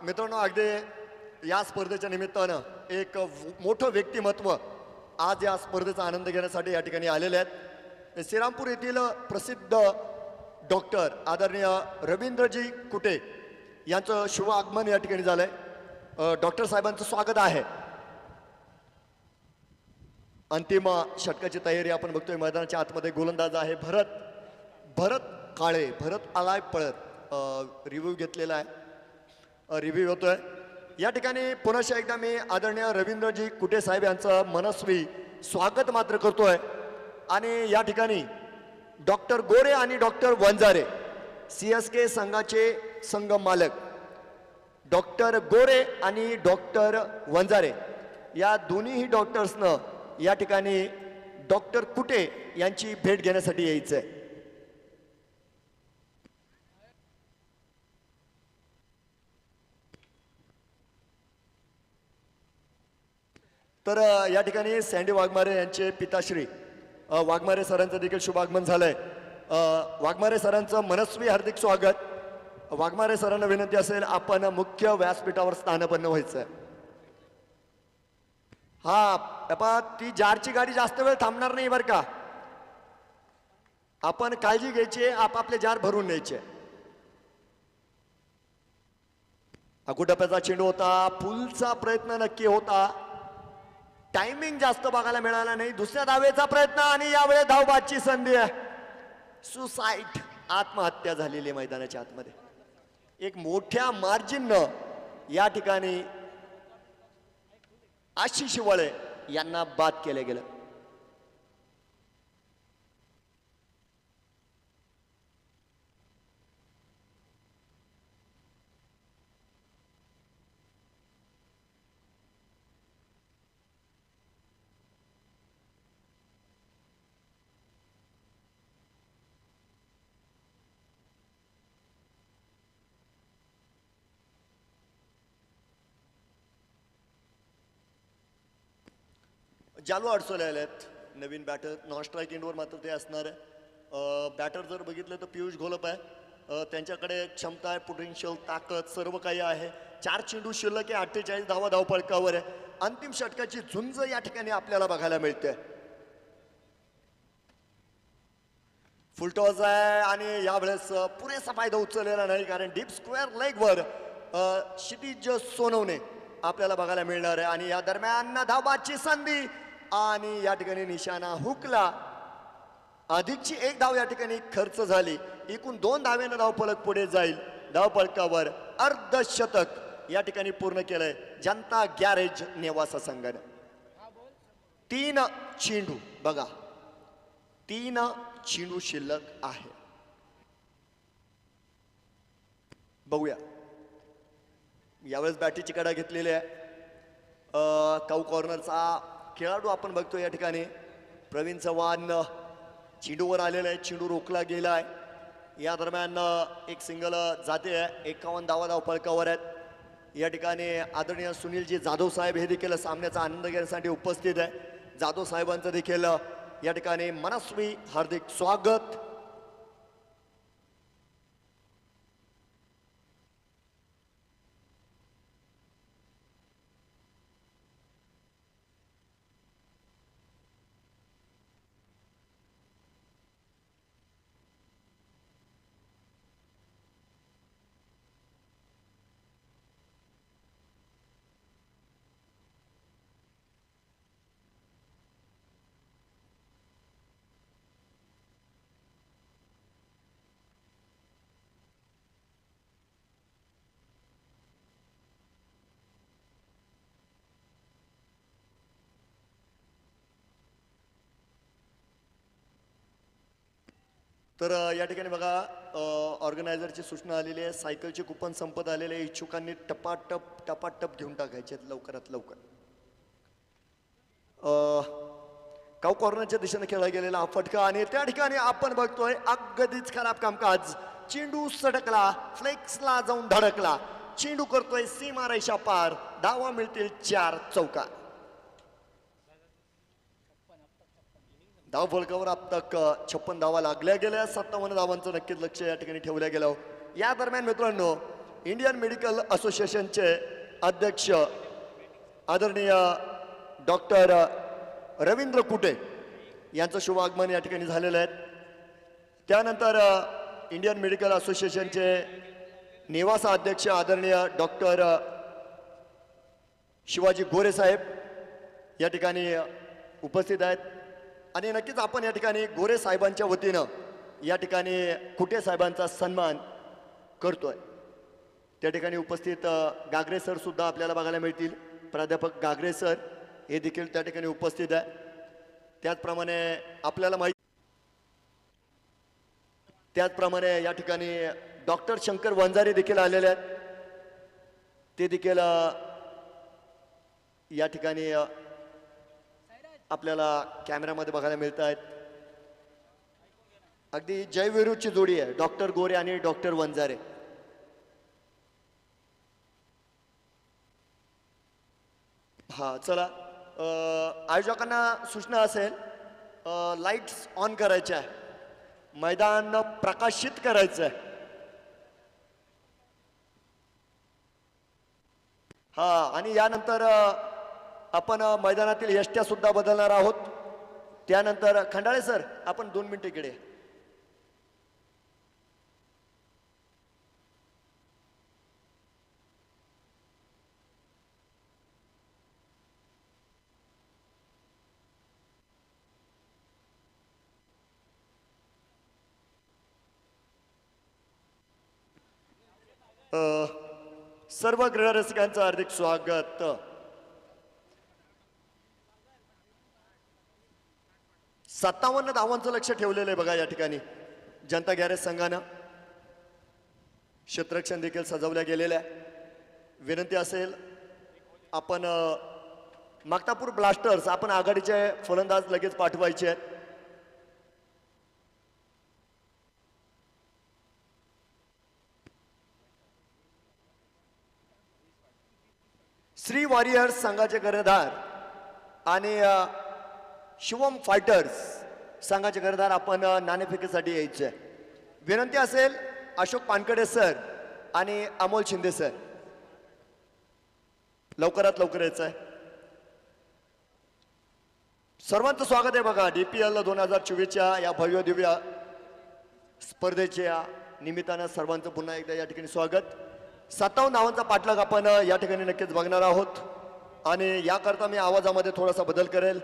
मित्रांनो अगदी या स्पर्धेच्या निमित्तानं एक मोठं व्यक्तिमत्व आज या स्पर्धेचा आनंद घेण्यासाठी या ठिकाणी आलेले आहेत. श्रीरामपूर येथील प्रसिद्ध डॉक्टर आदरणीय रवींद्रजी कुटे यांचं शुभ आगमन या ठिकाणी झालंय. डॉक्टर साहेबांचं स्वागत आहे. अंतिम षटकाची तयारी आपण बघतोय. मैदानाच्या आतमध्ये गोलंदाज आहे भरत काळे. भरत आलाय पळत. रिव्ह्यू घेतलेला आहे. रिव्ह्यू होतोय या ठिकाणी. पुन्हा एकदा मी आदरणीय रवींद्रजी कुटे साहेब यांचं मनस्वी स्वागत मात्र करतोय आणि या ठिकाणी डॉक्टर गोरे आणि डॉक्टर वंजारे CSK संघाचे संघ मालक डॉक्टर गोरे आणि डॉक्टर वंजारे या दोन्हीही डॉक्टर्सनं या ठिकाणी डॉक्टर कुटे यांची भेट घेण्यासाठी यायचं आहे. तर या ठिकाणी सँडी वाघमारे यांचे पिताश्री वाघमारे सरांचं देखील शुभागमन झालंय. वाघमारे सरांचं मनस्वी हार्दिक स्वागत. वाघमारे सरांना विनंती असेल, आपण मुख्य व्यासपीठावर स्थानपन्न व्हायचं. हा ती जारची गाडी जास्त वेळ थांबणार नाही बरं का. आपण काळजी घ्यायची, आपापले जार भरून न्यायचे. अगुडप्याचा चेंडू होता, पुलचा प्रयत्न नक्की होता, टायमिंग जास्त बघायला मिळाला नाही. दुसऱ्या धावेचा प्रयत्न आणि यावेळी धावबादची संधी आहे. सुसाईड, आत्महत्या झालेली मैदानाच्या आतमध्ये. एक मोठ्या मार्जिननं या ठिकाणी आशिष वळे यांना बाद केले गेलं. जालू अडसोले आलेत नवीन बॅटर. नॉन स्ट्राईक इंडवर मात्र ते असणार आहे. बॅटर जर बघितलं तर पियुष घोलप आहे. त्यांच्याकडे क्षमता आहे, पोटेन्शियल, ताकद सर्व काही आहे. 4 चेंडू शिल्लक आहे, 48 धावा धावपळकावर आहे. अंतिम षटकाची झुंज या ठिकाणी आपल्याला बघायला मिळते. फुलटॉस आहे आणि यावेळेस पुरेसा फायदा उचललेला नाही, कारण डीप स्क्वेअर लेगवर क्षितिज सोनवणे आपल्याला बघायला मिळणार आहे. आणि या दरम्यान धावबादची संधी आणि या ठिकाणी निशाणा हुकला. अधिकची 1 धाव या ठिकाणी खर्च झाली. एकूण 2 धावेनं धावफलक पुढे जाईल. धावफलकावर अर्धशतक या ठिकाणी पूर्ण केलंय जनता गॅरेज नेवासा संघानं. 3 चेंडू बघा, 3 चेंडू शिल्लक आहे. बघूया यावेळेस बॅटीची कडा घेतलेली आहे. काऊ कॉर्नरचा खेळाडू आपण बघतो या ठिकाणी प्रवीण चव्हाण चेंडूवर आलेला आहे. चेंडू रोखला गेला आहे. या दरम्यान एक सिंगल जाते आहे. 51 धावा धावफलकावर आहेत. या ठिकाणी आदरणीय सुनीलजी जाधव साहेब हे देखील सामन्याचा आनंद घेण्यासाठी उपस्थित आहे. जाधव साहेबांचं देखील या ठिकाणी मनस्वी हार्दिक स्वागत. तर या ठिकाणी बघा ऑर्गनायझरची सूचना आलेली आहे. सायकलचे कुपन संपत आलेले आहे. इच्छुकांनी टपाटप घेऊन टाकायचे लवकरात लवकर. काऊ कॉर्नरच्या दिशेने खेळला गेलेला हा फटका आणि त्या ठिकाणी आपण बघतोय अगदीच खराब कामकाज. चेंडू सडकला, फ्लेक्सला जाऊन धडकला. चेंडू करतोय सीमा रेषा पार. धावा मिळतील 4 चौका. धावफलकावर अब तक 56 धावा लागल्या गेल्या. 57 धावांचं नक्कीच लक्ष या ठिकाणी ठेवल्या गेलं. या दरम्यान मित्रांनो, इंडियन मेडिकल असोसिएशनचे अध्यक्ष आदरणीय डॉक्टर रवींद्र कुटे यांचं शुभ आगमन या ठिकाणी झालेलं आहे. त्यानंतर इंडियन मेडिकल असोसिएशनचे नेवासा अध्यक्ष आदरणीय डॉक्टर शिवाजी गोरे साहेब या ठिकाणी उपस्थित आहेत. आणि नक्कीच आपण या ठिकाणी गोरे साहेबांच्या वतीनं या ठिकाणी कुटे साहेबांचा सन्मान करतोय. त्या ठिकाणी उपस्थित गागरे सर सुद्धा आपल्याला बघायला मिळतील. प्राध्यापक गागरे सर हे देखील त्या ठिकाणी उपस्थित आहे. त्याचप्रमाणे आपल्याला त्याचप्रमाणे या ठिकाणी डॉक्टर शंकर वंजारी देखील आलेले आहेत. ते देखील या ठिकाणी आपल्याला कॅमेऱ्यामध्ये बघायला मिळत आहेत. अगदी जयविरूची जोडी आहे, डॉक्टर गोरे आणि डॉक्टर वंजारे. हा चला, आयोजकांना सूचना असेल, लाईट्स ऑन करायच्या आहे, मैदान प्रकाशित करायचं आहे. हा आणि यानंतर आपण मैदानातील यष्ट्या सुद्धा बदलणार आहोत. त्यानंतर खंडाळे सर आपण 2 मिनिटं इकडे या. अ, सर्व क्रीडा रसिकांचं हार्दिक स्वागत. 57 धावांचं लक्ष ठेवलेलं आहे बघा या ठिकाणी जनता गॅरेज संघानं. क्षेत्ररक्षण देखील सजवल्या गेलेल्या आहे. विनंती असेल आपण मागतापूर ब्लास्टर्स आपण आघाडीचे फलंदाज लगेच पाठवायचे आहेत. श्री वॉरियर्स संघाचे कर्णधार आणि शिवम फायटर्स संघाचे कर्णधार आपण नाणेफेकीसाठी यायचे आहे. विनंती असेल अशोक पानकडे सर आणि अमोल शिंदे सर लवकरात लवकर यायचं आहे. सर्वांचं स्वागत आहे बघा DPL 2024च्या या भव्य दिव्य स्पर्धेच्या निमित्तानं सर्वांचं पुन्हा एकदा या ठिकाणी स्वागत. 57 धावांचा पाठलाग आपण या ठिकाणी नक्कीच बघणार आहोत आणि याकरता मी आवाजामध्ये थोडासा बदल करेल.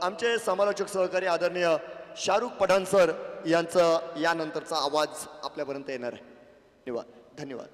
आमचे समालोचक सहकारी आदरणीय शाहरुख पठाण सर यांचं यानंतरचा आवाज आपल्यापर्यंत येणार आहे. धन्यवाद.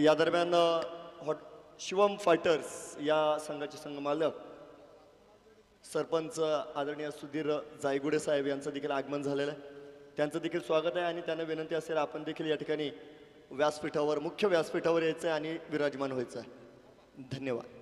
या दरम्यान शिवम फायटर्स या संघाचे संघमालक सरपंच आदरणीय सुधीर जायगुडे साहेब यांचं देखील आगमन झालेलं आहे. त्यांचं देखील स्वागत आहे आणि त्यांना विनंती असेल आपण देखील या ठिकाणी व्यासपीठावर मुख्य व्यासपीठावर यायचं आहे आणि विराजमान व्हायचं आहे. धन्यवाद.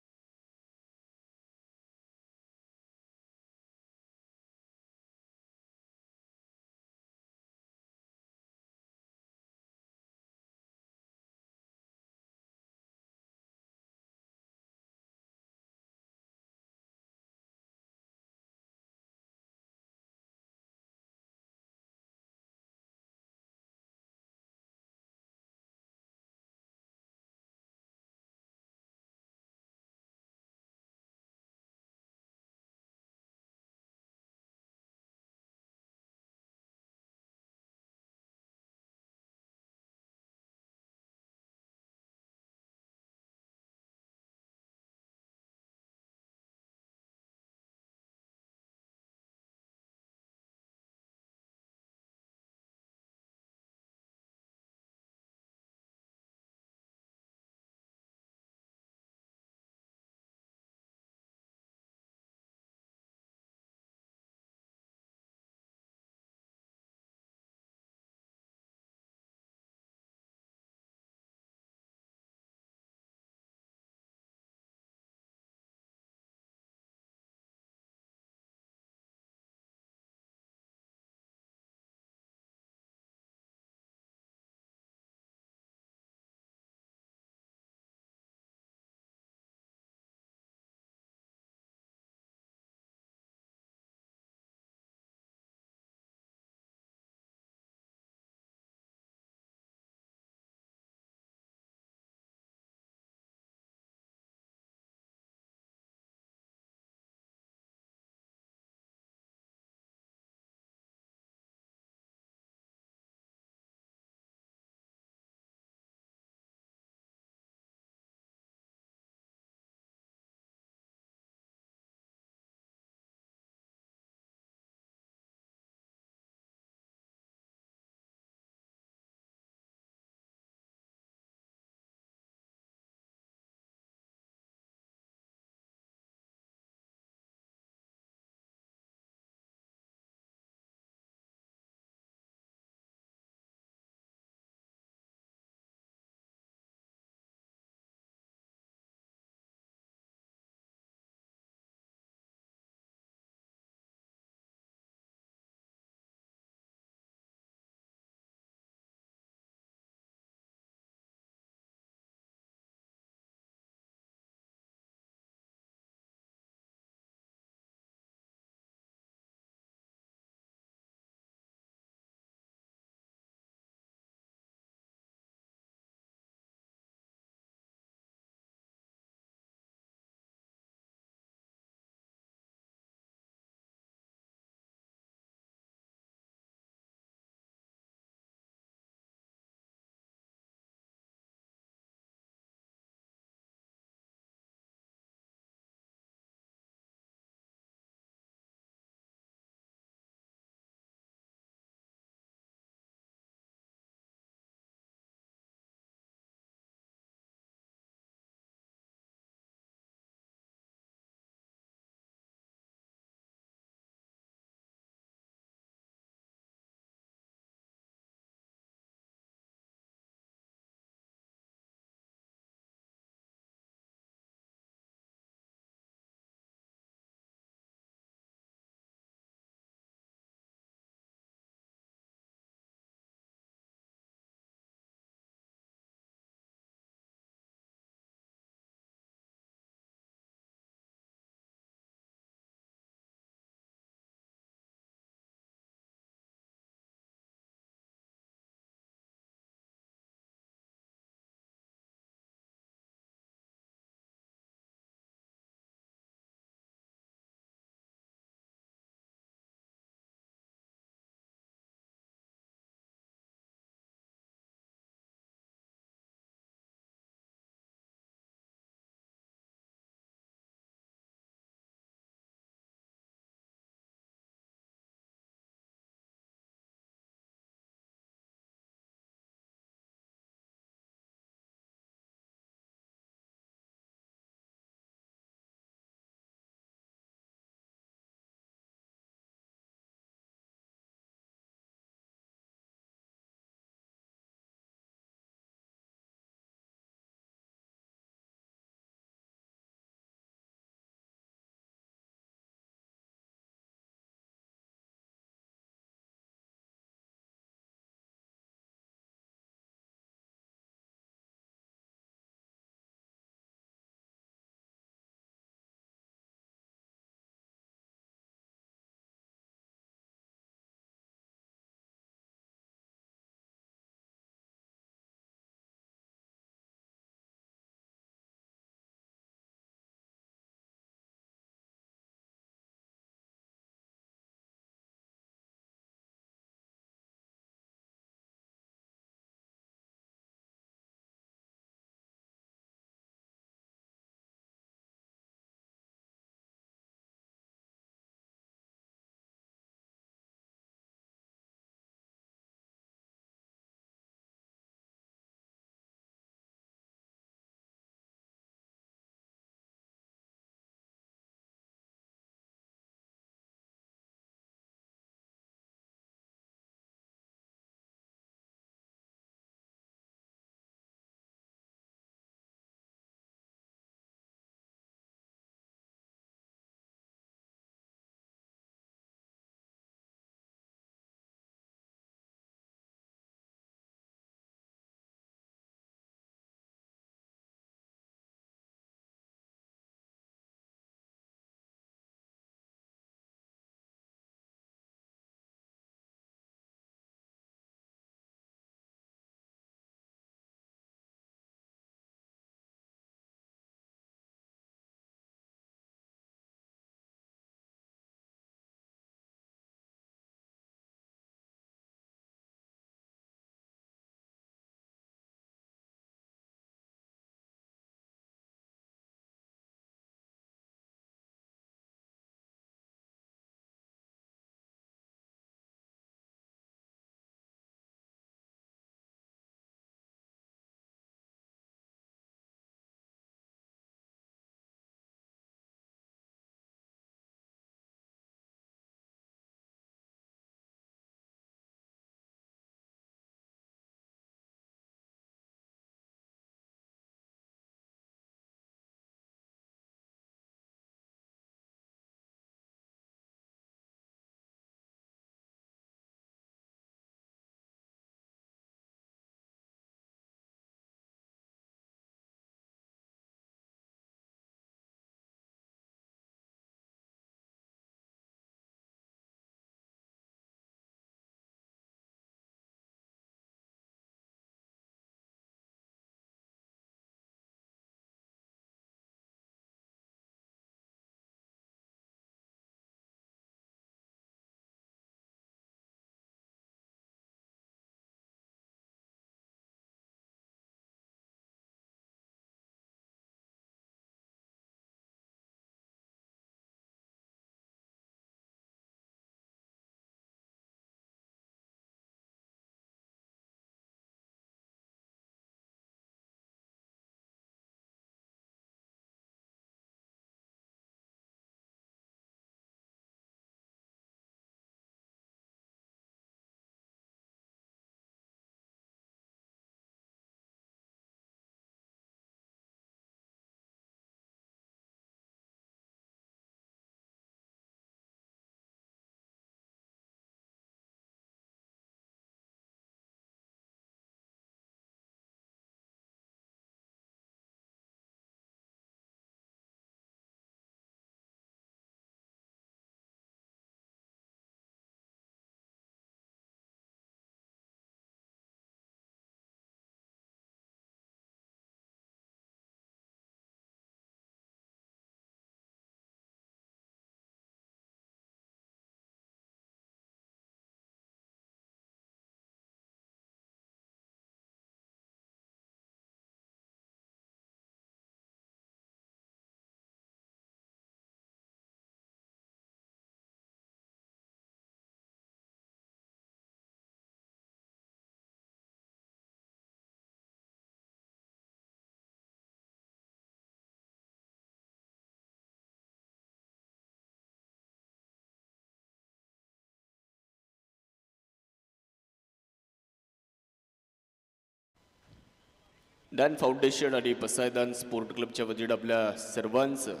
डॅन फाउंडेशन आणि पसायदान स्पोर्ट क्लबच्या वतीनं आपल्या सर्वांचं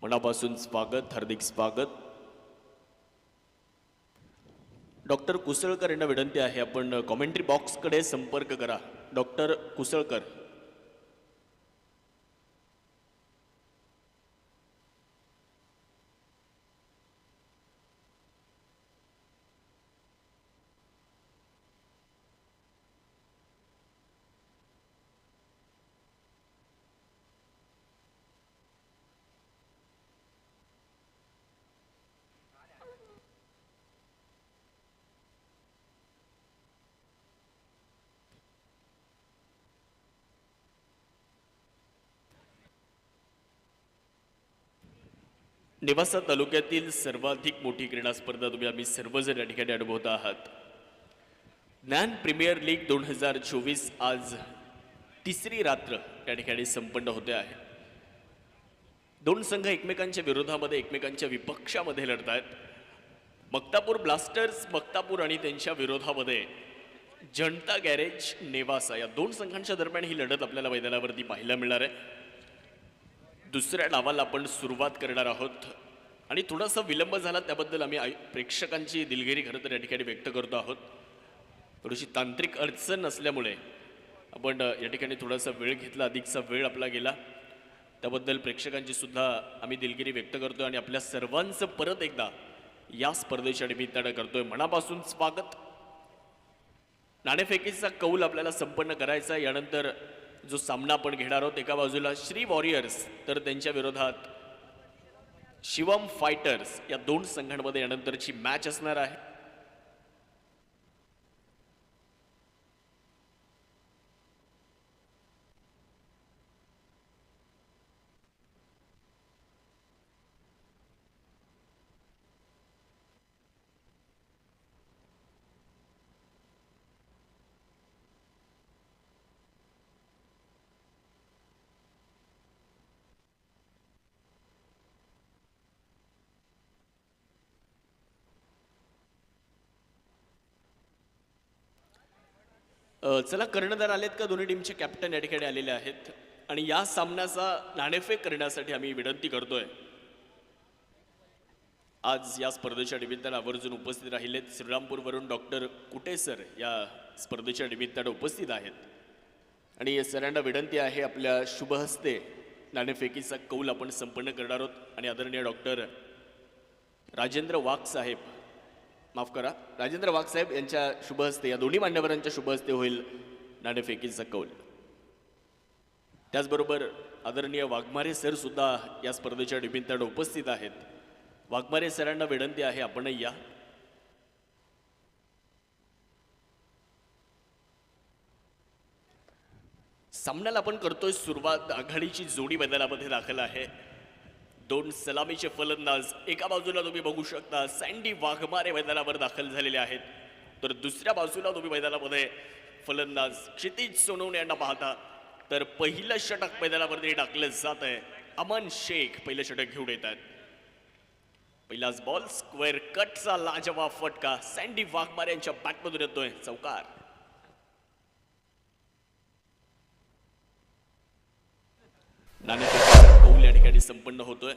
मनापासून स्वागत, हार्दिक स्वागत. डॉक्टर कुसळकर यांना विनंती आहे, आपण कॉमेंट्री बॉक्सकडे संपर्क करा. डॉक्टर कुसळकर. नेवासा तालुक्यातील सर्वाधिक मोठी क्रीडा स्पर्धा आम्ही सर्वजण या ठिकाणी अनुभवत आहात. ज्ञान प्रीमियर लीग 2024 आज तिसरी रात्र या ठिकाणी संपन्न होते आहे. दोन संघ एकमेकांच्या विरोधामध्ये, एकमेकांच्या विपक्षामध्ये लढत आहेत. मक्तापूर ब्लास्टर्स मक्तापूर आणि त्यांच्या विरोधामध्ये जनता गॅरेज नेवासा या दोन संघांच्या दरम्यान ही लढत आपल्याला मैदानावरती पाहायला मिळणार आहे. दुसऱ्या डावाला आपण सुरुवात करणार आहोत आणि थोडासा विलंब झाला त्याबद्दल आम्ही प्रेक्षकांची दिलगिरी खरं तर या ठिकाणी व्यक्त करतो आहोत. थोडीशी तांत्रिक अडचण असल्यामुळे आपण या ठिकाणी थोडासा वेळ घेतला, अधिकचा वेळ आपला गेला, त्याबद्दल प्रेक्षकांची सुद्धा आम्ही दिलगिरी व्यक्त करतोय आणि आपल्या सर्वांचं परत एकदा या स्पर्धेच्या निमित्तानं करतोय मनापासून स्वागत. नाणेफेकीचा कौल आपल्याला संपन्न करायचा आहे. यानंतर जो सामना आपण घेणार आहोत, एका बाजूला श्री वॉरियर्स तर त्यांच्या विरोधात शिवम फायटर्स या दोन संघांमध्ये यानंतरची मॅच असणार आहे. चला, कर्णधार आलेत का? दोन्ही टीमचे कॅप्टन या ठिकाणी आलेले आहेत आणि या सामन्याचा नाणेफेक करण्यासाठी आम्ही विनंती करतोय. आज या स्पर्धेच्या निमित्तानं आवर्जून उपस्थित राहिलेत श्रीरामपूरवरून डॉक्टर कुटेसर या स्पर्धेच्या निमित्तानं उपस्थित आहेत आणि सरांना विनंती आहे, आपल्या शुभहस्ते नाणेफेकीचा कौल आपण संपन्न करणार आहोत आणि आदरणीय डॉक्टर राजेंद्र वाघ साहेब, माफ करा, राजेंद्र वाघ साहेब यांच्या शुभहस्ते, या दोन्ही मान्यवरांच्या शुभहस्ते होईल नाणेफेकीचा कौल. त्याचबरोबर आदरणीय वाघमारे सर सुद्धा या स्पर्धेच्या निमित्तानं उपस्थित आहेत. वाघमारे सरांना विनंती आहे, आपणही या. सामन्याला आपण करतोय सुरुवात. आघाडीची जोडी मैदानामध्ये दाखल आहे. दोन सलामीचे फलंदाज एका बाजूला तुम्ही बघू शकता सँडी वाघमारे मैदानावर दाखल झालेले आहेत, तर दुसऱ्या बाजूला तुम्ही मैदानामध्ये फलंदाज क्षितिज सोनवणे यांना पाहता. तर पहिलं षटक मैदानावरती टाकलं जात आहे. अमन शेख पहिलं षटक घेऊन येत आहेत. पहिलाच बॉल स्क्वेअर कटचा लाजवाब फटका सँडी वाघमारे यांच्या बॅटमधून येतोय, चौकार. नाणेफेकीचा कौल या ठिकाणी संपन्न होतोय.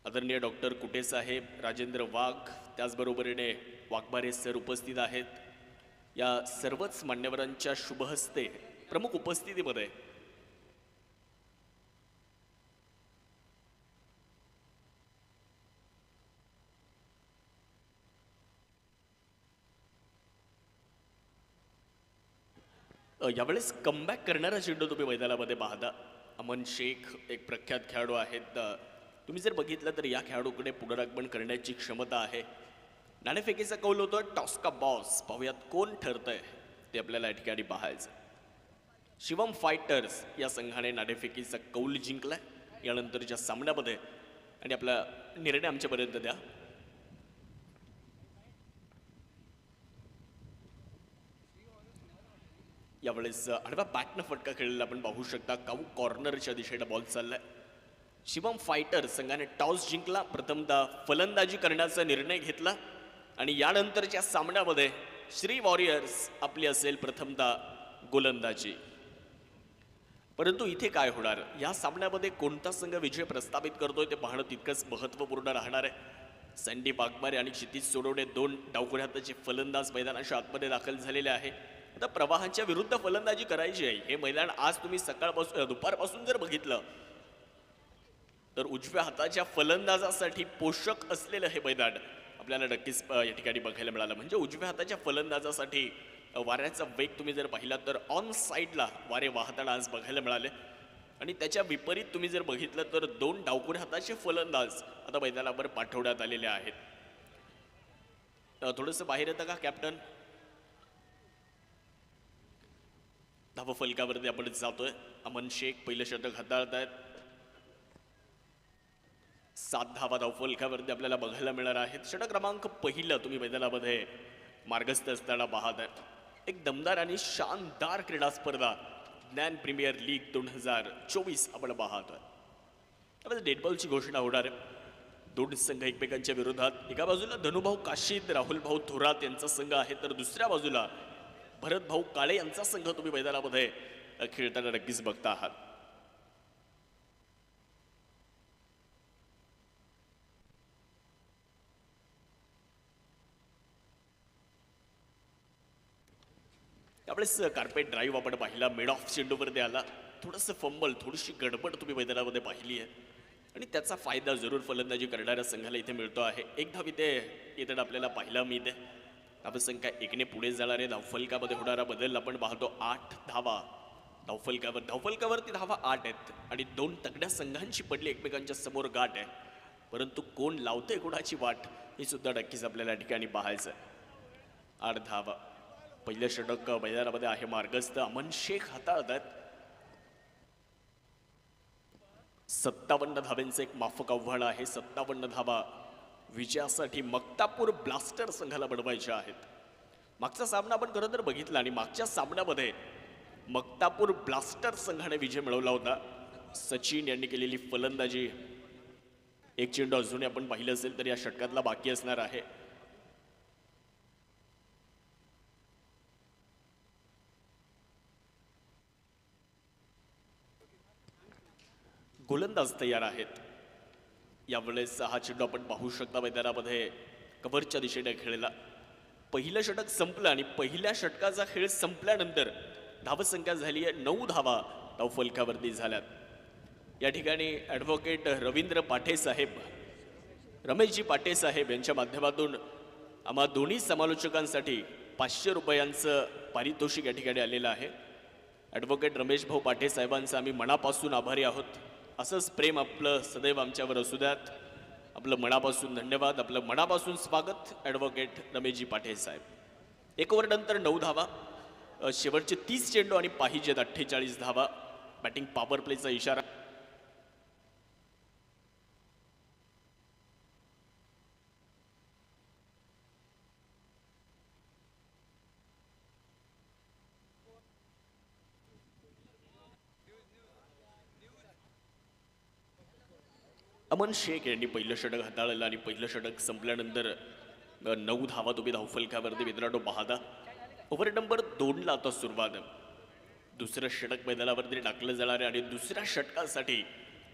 आदरणीय डॉक्टर कुटे साहेब, राजेंद्र वाघ, त्याचबरोबरीने वाघमारे सर उपस्थित आहेत. या सर्वच मान्यवरांच्या शुभहस्ते प्रमुख उपस्थितीमध्ये यावेळेस कमबॅक करणारा चेंडू तुम्ही मैदानामध्ये पाहता. अमन शेख एक प्रख्यात खेळाडू आहेत. तुम्ही जर बघितलं तर या खेळाडूकडे पुनरागमन करण्याची क्षमता आहे. नाणेफेकीचा कौल होतो टॉस का बॉस. पाहूयात कोण ठरतंय ते आपल्याला या ठिकाणी पाहायचं. शिवम फायटर्स या संघाने नाणेफेकीचा कौल जिंकलाय यानंतरच्या सामन्यामध्ये आणि आपला निर्णय आमच्यापर्यंत द्या. यावेळेस आडवा बॅटनं फटका खेळलेला आपण पाहू शकता. काऊ कॉर्नरच्या दिशेने बॉल चाललाय. शिवम फायटर संघाने टॉस जिंकला, प्रथमतः फलंदाजी करण्याचा निर्णय घेतला आणि यानंतरच्या सामन्यामध्ये श्री वॉरियर्स आपली असेल प्रथमतः गोलंदाजी. परंतु इथे काय होणार, या सामन्यामध्ये कोणता संघ विजय प्रस्थापित करतोय ते पाहणं तितकंच महत्त्वपूर्ण राहणार आहे. सँडी वाघमारे आणि क्षितिज सोनवणे दोन डावखुऱ्याचे फलंदाज मैदानाच्या आतमध्ये दाखल झालेले आहे. आता प्रवाहांच्या विरुद्ध फलंदाजी करायची आहे. हे मैदान आज तुम्ही सकाळपासून दुपारपासून जर बघितलं तर उजव्या हाताच्या फलंदाजासाठी पोषक असलेलं हे मैदान आपल्याला नक्कीच या ठिकाणी बघायला मिळालं. म्हणजे उजव्या हाताच्या फलंदाजासाठी वाऱ्याचा वेग तुम्ही जर पाहिला तर ऑन साईडला वारे वाहताना आज बघायला मिळाले. आणि त्याच्या विपरीत तुम्ही जर बघितलं तर दोन डावखुऱ्या हाताचे फलंदाज आता मैदानावर पाठवण्यात आलेले आहेत. थोडंसं बाहेर येतं का कॅप्टन? धाव फलकावरती आपण जातोय. अमन शेख पहिलं षटक हाताळत आहेत. 7 धावा धाव फलकावरती आपल्याला बघायला मिळणार आहेत. षटक क्रमांक पहिलं तुम्ही मैदानामध्ये मार्गस्थ असताना पाहत आहे. एक दमदार आणि शानदार क्रीडा स्पर्धा ज्ञान प्रीमियर लीग 2024 आपण पाहतोय. त्यामध्ये डेडबॉलची घोषणा होणार आहे. दोन संघ एकमेकांच्या विरोधात. एका बाजूला धनुभाऊ काशीद राहुल भाऊ थोरात यांचा संघ आहे, तर दुसऱ्या बाजूला भरत भाऊ काळे यांचा संघ तुम्ही मैदानामध्ये खेळताना नक्कीच बघता आहात. त्यावेळेस कार्पेट ड्राईव्ह आपण पाहिला, मिड ऑफ चेंडूवरती आला, थोडंसं फंबल, थोडीशी गडबड तुम्ही मैदानामध्ये पाहिली आहे आणि त्याचा फायदा जरूर फलंदाजी करणाऱ्या संघाला इथे मिळतो आहे. एक धाव इथे येताना आपल्याला पाहायला मिळते. धावसंख्या 1ने पुढे जाणार आहे. धावफलकामध्ये होणारा बदल आपण पाहतो. 8 धावा धावफलकावरती धावा 8 आहेत आणि 2 तगड्या संघांची पडली एकमेकांच्या समोर गाठ आहे. परंतु कोण लावतंय कोणाची वाट हे सुद्धा नक्कीच आपल्याला या ठिकाणी पाहायचं आहे. 8 धावा. पहिलं षटक मैदानामध्ये आहे मार्गस्थ. अमन शेख हाताळत आहेत. 57 धाब्यांचं एक माफक आव्हान आहे. 57 धावा विजयासाठी मक्तापूर ब्लास्टर संघाला बनवायच्या आहेत. मागचा सामना आपण खरं तर बघितला आणि मागच्या सामन्यामध्ये मक्तापूर ब्लास्टर संघाने विजय मिळवला होता. सचिन यांनी केलेली फलंदाजी, एक चेंडू अजूनही आपण पाहिलं असेल तर या षटकातला बाकी असणार आहे. गोलंदाज तयार आहेत. यावेळेस हा चेंडू आपण पाहू शकता मैदानामध्ये कव्हरच्या दिशेने खेळला. पहिलं षटक संपलं आणि पहिल्या षटकाचा खेळ संपल्यानंतर धावसंख्या झाली आहे 9 धावा धावफलकावरती झाल्यात. या ठिकाणी ॲडव्होकेट रवींद्र पाठे साहेब, रमेशजी पाटे साहेब यांच्या माध्यमातून आम्हा दोन्ही समालोचकांसाठी 500 रुपयांचं पारितोषिक या ठिकाणी आलेलं आहे. ॲडव्होकेट रमेश भाऊ पाटे साहेबांचं आम्ही मनापासून आभारी आहोत. असंच प्रेम आपलं सदैव आमच्यावर असू द्यात. आपलं मनापासून धन्यवाद, आपलं मनापासून स्वागत ॲडव्होकेट रमेशजी पाटे साहेब. 1 ओव्हरनंतर 9 धावा. शेवटचे 30 चेंडू आणि पाहिजेत 48 धावा. बॅटिंग पॉवर प्लेचा इशारा. अमन शेख यांनी पहिलं षटक हाताळलं आणि पहिलं षटक संपल्यानंतर 9 धावा तुम्ही धावफलकावरती मित्रांनो पाहता. ओव्हर नंबर 2ला आता सुरुवात. दुसरं षटक मैदानावरती टाकलं जाणार आहे आणि दुसऱ्या षटकासाठी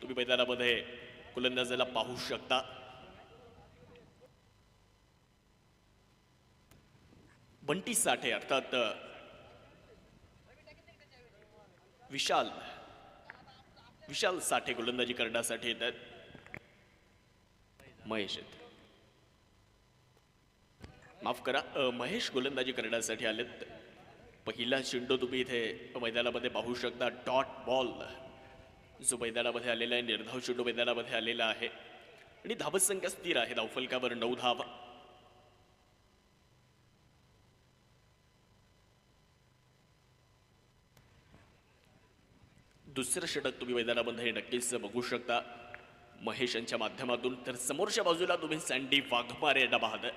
तुम्ही मैदानामध्ये गोलंदाजाला पाहू शकता. बंटी साठे अर्थात विशाल साठे गोलंदाजी करण्यासाठी येतात. महेश आहेत, माफ करा, महेश गोलंदाजी करण्यासाठी आलेत. पहिला चेंडू तुम्ही इथे मैदानामध्ये पाहू शकता. डॉट बॉल जो मैदानामध्ये आलेला आहे, निर्धाव चेंडू मैदानामध्ये आलेला आहे आणि धावसंख्या स्थिर आहे. धावफलकावर 9 धावा. दुसरं षटक तुम्ही मैदानामध्ये नक्कीच बघू शकता महेश यांच्या माध्यमातून. तर समोरच्या बाजूला तुम्ही सँडी वाघमारे यांना पाहता.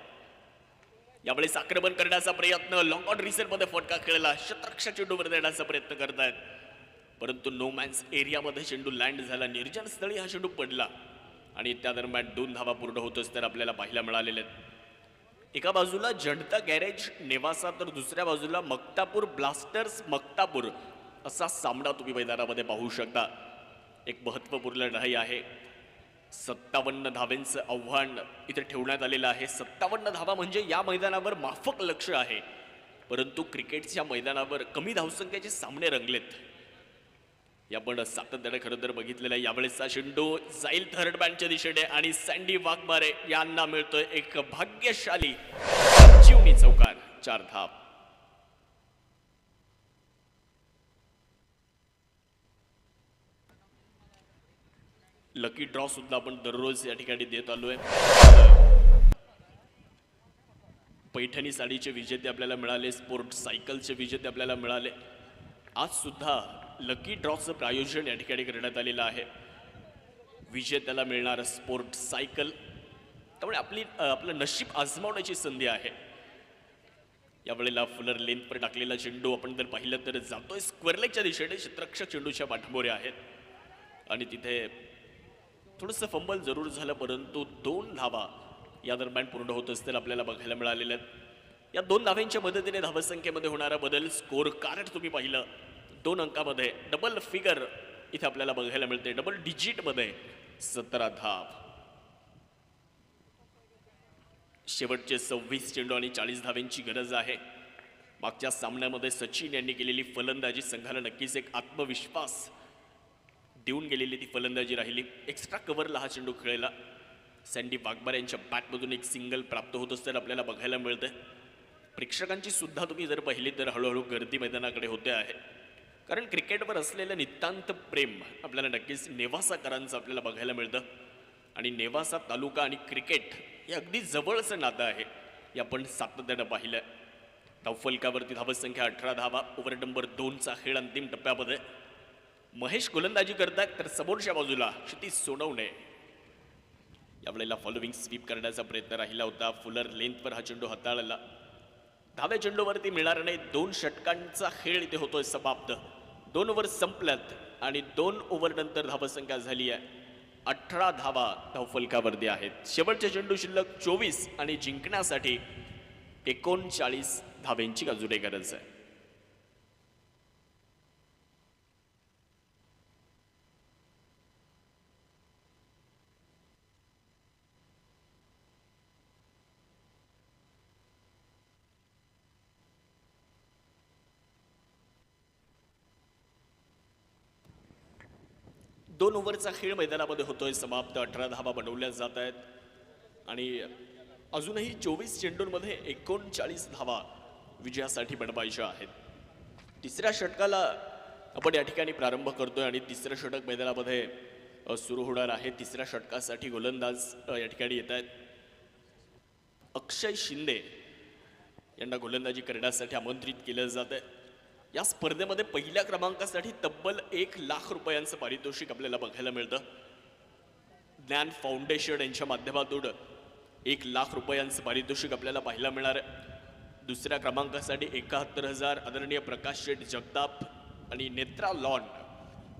यावेळेस आक्रमण करण्याचा प्रयत्न, लॉंग ऑन रिसेटमध्ये फटका खेळला, शतरक्षा चेंडूवर देण्याचा प्रयत्न करतायत, परंतु नो मॅन्स एरियामध्ये चेंडू लँड झाला. निर्जन स्थळी हा चेंडू पडला आणि त्या दरम्यान 2 धावा पूर्ण होतच तर आपल्याला पाहायला मिळालेल्या आहेत. एका बाजूला जनता गॅरेज नेवासा तर दुसऱ्या बाजूला मक्तापूर ब्लास्टर्स मक्तापूर असा सामना तुम्ही मैदानामध्ये पाहू शकता. एक महत्त्वपूर्ण लढाई आहे. 57 धावांचं आव्हान इथे ठेवण्यात आलेलं आहे. 57 धावा म्हणजे या मैदानावर माफक लक्ष आहे, परंतु क्रिकेटच्या मैदानावर कमी धावसंख्येचे सामने रंगलेत. आपण सातत्याने खरं तर बघितलेला यावेळेसचा चेंडू जाईल थर्ड बॅनच्या दिशेने आणि सँडी वाघमारे यांना मिळतोय एक भाग्यशाली जीवनी चौकार. 4 धाव. लकी ड्रॉ सुद्धा आपण दररोज या ठिकाणी देत आलोय. पैठणी साडीचे विजेते आपल्याला मिळाले, स्पोर्ट सायकलचे विजेते आपल्याला मिळाले. आज सुद्धा लकी ड्रॉचं प्रायोजन या ठिकाणी करण्यात आलेलं आहे. विजेत्याला मिळणार स्पोर्ट सायकल. त्यामुळे आपलं नशीब आजमावण्याची संधी आहे. यावेळेला फुलर लेंथवर टाकलेला चेंडू आपण जर पाहिलं तर जातोय स्क्वेअरलेगच्या दिशेने. क्षेत्ररक्षक चेंडूच्या पाठमोरे आहेत आणि तिथे थोडंसं फंबल जरूर झालं, परंतु 2 धावा या दरम्यान पूर्ण होत असतील आपल्याला बघायला मिळालेल्या आहेत. या 2 धाव्यांच्या मदतीने धावसंख्येमध्ये होणारा बदल स्कोर कार्ड तुम्ही पाहिलं 2 अंकामध्ये डबल फिगर इथे आपल्याला बघायला मिळते. डबल डिजिटमध्ये 17 धाव. शेवटचे 26 चेंडू आणि 40 धाव्यांची गरज आहे. मागच्या सामन्यामध्ये सचिन यांनी केलेली फलंदाजी संघाला नक्कीच एक आत्मविश्वास देऊन गेलेली ती फलंदाजी राहिली. एक्स्ट्रा कव्हरला हा चेंडू खेळला. सँडी वाघमारे यांच्या बॅटमधून एक सिंगल प्राप्त होत असताना आपल्याला बघायला मिळतं. प्रेक्षकांची सुद्धा तुम्ही जर पाहिली तर हळूहळू गर्दी मैदानाकडे होते आहे, कारण क्रिकेटवर असलेलं नितांत प्रेम आपल्याला नक्कीच नेवासाकरांचं आपल्याला बघायला मिळतं. आणि नेवासा तालुका आणि क्रिकेट हे अगदी जवळचं नातं आहे, हे आपण सातत्यानं पाहिलं. धावफलकावरती धावसंख्या 18 धावा. ओव्हर नंबर 2चा खेळ अंतिम टप्प्यामध्ये. महेश गोलंदाजी करतात तर समोरच्या बाजूला क्षितिज सोनवणे. यावेळेला फॉलोविंग स्वीप करण्याचा प्रयत्न राहिला होता. फुलर लेंथवर हा चेंडू हाताळला. धाव्या चेंडूवरती मिळणार नाही. 2 षटकांचा खेळ इथे होतोय समाप्त. 2 ओव्हर संपल्यात आणि 2 ओव्हर नंतर धावसंख्या झाली आहे 18 धावा धावफलकावरती आहेत. शेवटचे चेंडू शिल्लक 24 आणि जिंकण्यासाठी 39 धाव्यांची अजूनही गरज आहे. दोन ओव्हरचा खेळ मैदानामध्ये होतोय समाप्त. 18 धावा बनवल्या जात आहेत आणि अजूनही 24 चेंडूंमध्ये 39 धावा विजयासाठी बनवायच्या आहेत. तिसऱ्या षटकाला आपण या ठिकाणी प्रारंभ करतोय आणि तिसरं षटक मैदानामध्ये सुरू होणार आहे. तिसऱ्या षटकासाठी गोलंदाज या ठिकाणी येत आहेत. अक्षय शिंदे यांना गोलंदाजी करण्यासाठी आमंत्रित केलं जात आहे. या स्पर्धेमध्ये पहिल्या क्रमांकासाठी तब्बल 1 लाख रुपयांचं पारितोषिक आपल्याला बघायला मिळतं. ज्ञान फाउंडेशन यांच्या माध्यमातून 1 लाख रुपयांचं पारितोषिक आपल्याला पाहायला मिळणार आहे. दुसऱ्या क्रमांकासाठी 71,000 आदरणीय प्रकाश शेठ जगताप आणि नेत्रा लॉन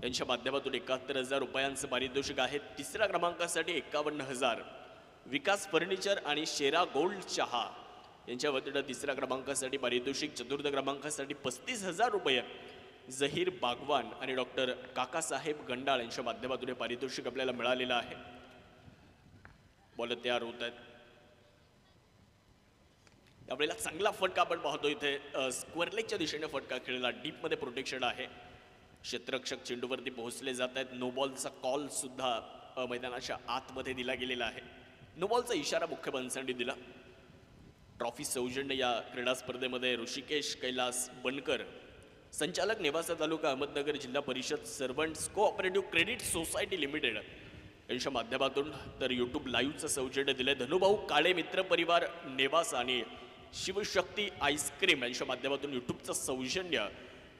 यांच्या माध्यमातून 71,000 रुपयांचं पारितोषिक आहे. तिसऱ्या क्रमांकासाठी 51,000 विकास फर्निचर आणि शेरा गोल्ड चहा यांच्या वतीनं तिसऱ्या क्रमांकासाठी पारितोषिक. चतुर्थ क्रमांकासाठी 35,000 रुपये जहीर बागवान आणि डॉक्टर काकासाहेब गंडाळ यांच्या माध्यमातून हे पारितोषिक आपल्याला मिळालेलं आहे. बॉल तयार होत आहेत. यावेळेला चांगला फटका आपण पाहतो इथे. स्क्वेअरलेगच्या दिशेने फटका खेळला. डीपमध्ये प्रोटेक्शन आहे. क्षेत्ररक्षक चेंडूवरती पोहोचले जात आहेत. नो बॉलचा कॉल सुद्धा मैदानाच्या आतमध्ये दिला गेलेला आहे. नो बॉलचा इशारा मुख्य पंचांनी दिला. ट्रॉफी सौजन्य या क्रीडा स्पर्धेमध्ये ऋषिकेश कैलास बनकर, संचालक नेवासा तालुका अहमदनगर जिल्हा परिषद servants cooperative credit society limited यांच्या माध्यमातून तर यूट्यूब लाईव्हचं सौजन्य दिलंय. धनुभाऊ काळे मित्र परिवार नेवासा आणि शिवशक्ती आईस्क्रीम यांच्या माध्यमातून यूट्यूबचं सौजन्य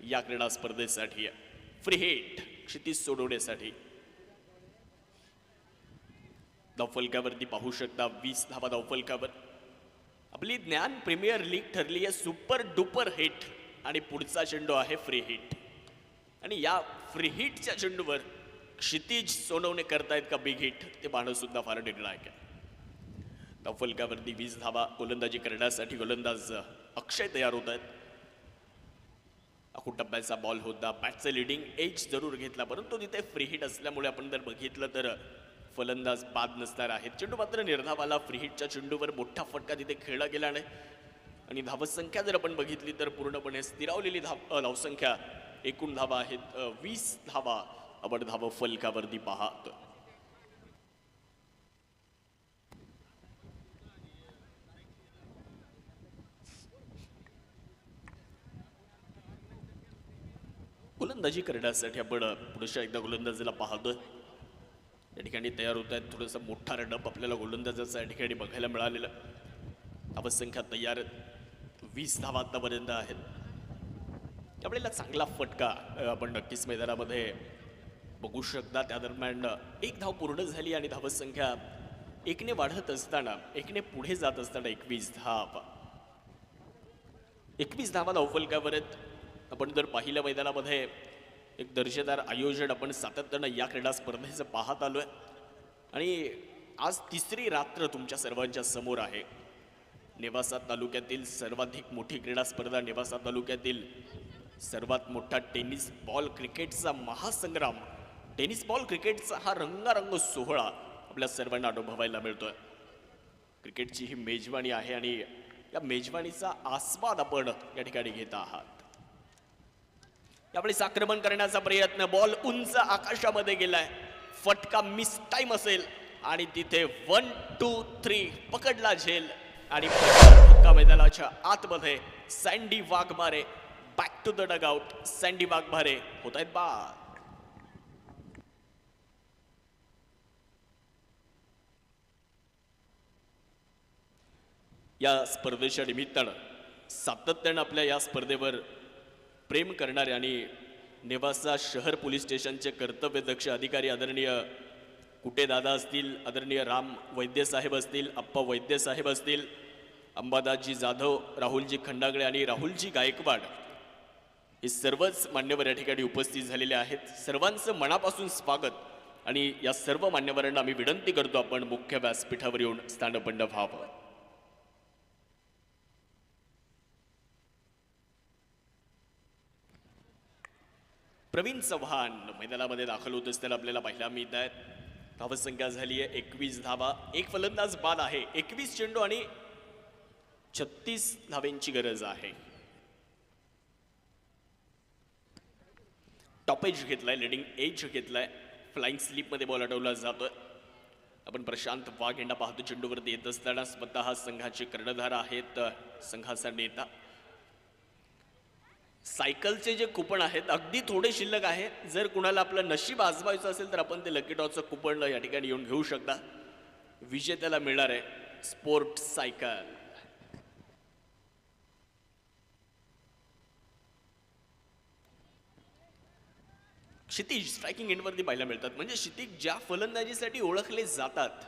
या क्रीडा स्पर्धेसाठी आहे. फ्री हिट क्षितिज सोडवण्यासाठी धावफलकावरती पाहू शकता 20 धावा धावफलकावर. आपली ज्ञान प्रीमियर लीग ठरली आहे सुपर डुपर हिट आणि पुढचा चेंडू आहे फ्री हिट. आणि या फ्री हिटच्या चेंडूवर क्षितिज सोनवणे करतायत का बिग हिट ते पाहणं सुद्धा फार निर्णायक आहे. फलकावरती 20 धावा गोलंदाजी करण्यासाठी गोलंदाज अक्षय तयार होत आहेत. अखूट टप्प्याचा बॉल होता, बॅटचं लिडिंग एज जरूर घेतला, परंतु तिथे फ्री हिट असल्यामुळे आपण जर बघितलं तर फलंदाज बाद नसणार आहेत. चेंडू मात्र निर्धावाला, फ्री हिटच्या चेंडूवर मोठा फटका तिथे खेळला गेला नाही आणि धावसंख्या जर आपण बघितली तर पूर्णपणे स्थिरावलेली धावसंख्या, एकूण धावा आहेत 20 धावा आपण धाव फलकावरती पाहतो. गोलंदाजी करण्यासाठी आपण पुढच्या एकदा गोलंदाजीला पाहतोय. या ठिकाणी तयार होत आहेत. थोडासा मोठा रनअप आपल्याला गोलंदाजाचा या ठिकाणी बघायला मिळालेला. धावसंख्या तयार 20 धावा आतापर्यंत आहेत. त्यावेळेला चांगला फटका आपण नक्कीच मैदानामध्ये बघू शकता. त्या दरम्यान एक धाव पूर्ण झाली आणि धावसंख्या एकने वाढत असताना, एकने पुढे जात असताना 21 धावा धावफलकावर आहेत. आपण जर पाहिलं मैदानामध्ये एक दर्जेदार आयोजन आपण सातत्यानं या क्रीडा स्पर्धेचं पाहत आलोय आणि आज तिसरी रात्र तुमच्या सर्वांच्या समोर आहे. नेवासा तालुक्यातील सर्वाधिक मोठी क्रीडा स्पर्धा, नेवासा तालुक्यातील सर्वात मोठा टेनिस बॉल क्रिकेटचा महासंग्राम, टेनिस बॉल क्रिकेटचा हा रंगारंग सोहळा आपल्या सर्वांना अनुभवायला मिळतोय. क्रिकेटची ही मेजवानी आहे आणि या मेजवानीचा आस्वाद आपण या ठिकाणी घेत आहात. यावेळेस आक्रमण करण्याचा प्रयत्न, बॉल उंच आकाशामध्ये गेलाय, फटका मिस टाइम असेल आणि तिथे 1 2 3 पकडला झेल आणि फटका मैदानाच्या आतमध्ये. Sandy Waghmare back to the dugout. Sandy Waghmare होत आहेत बाद. या स्पर्धेच्या निमित्तानं सातत्यानं आपल्या या स्पर्धेवर प्रेम करणारे आणि नेवासा शहर पोलीस स्टेशनचे कर्तव्यदक्ष अधिकारी आदरणीय कुटे दादा असतील, आदरणीय राम वैद्य साहेब असतील, अप्पा वैद्य साहेब असतील, अंबादासजी जाधव, राहुलजी खंडागळे आणि राहुलजी गायकवाड, हे सर्वच मान्यवर या ठिकाणी उपस्थित झालेले आहेत. सर्वांचं मनापासून स्वागत आणि या सर्व मान्यवरांना आम्ही विनंती करतो आपण मुख्य व्यासपीठावर येऊन स्थानपन्न व्हावं. प्रवीण चव्हाण मैदानामध्ये दाखल होत असताना आपल्याला पाहायला मिळत आहेत. धावसंख्या झाली आहे 21 धावा. एक फलंदाज बाद आहे. 21 चेंडू आणि 36 धावेंची गरज आहे. टॉप एज घेतलाय, लिडिंग एज घेतलाय, फ्लाइंग स्लीप मध्ये बॉल अडवला जातोय. आपण प्रशांत वाघ यांना पाहतो चेंडूवरती येत असताना. स्वतः संघाचे कर्णधार आहेत, संघाचा नेता. सायकलचे जे कुपन आहेत अगदी थोडे शिल्लक आहे. जर कुणाला आपलं नशीब आजमावायचं असेल तर आपण ते लकी ड्रॉचं कुपन या ठिकाणी येऊन घेऊ शकता. विजेत्याला मिळणार आहे स्पोर्ट सायकल. क्षितिज स्ट्रायकिंग एंडवरती पाहायला मिळतात. म्हणजे क्षितिज ज्या फलंदाजीसाठी ओळखले जातात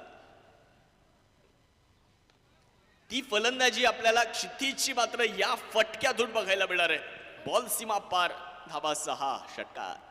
ती फलंदाजी आपल्याला क्षितिजची मात्र या फटक्यातून बघायला मिळणार आहे. बॉल सीमा पार, धावा 6, षटकार.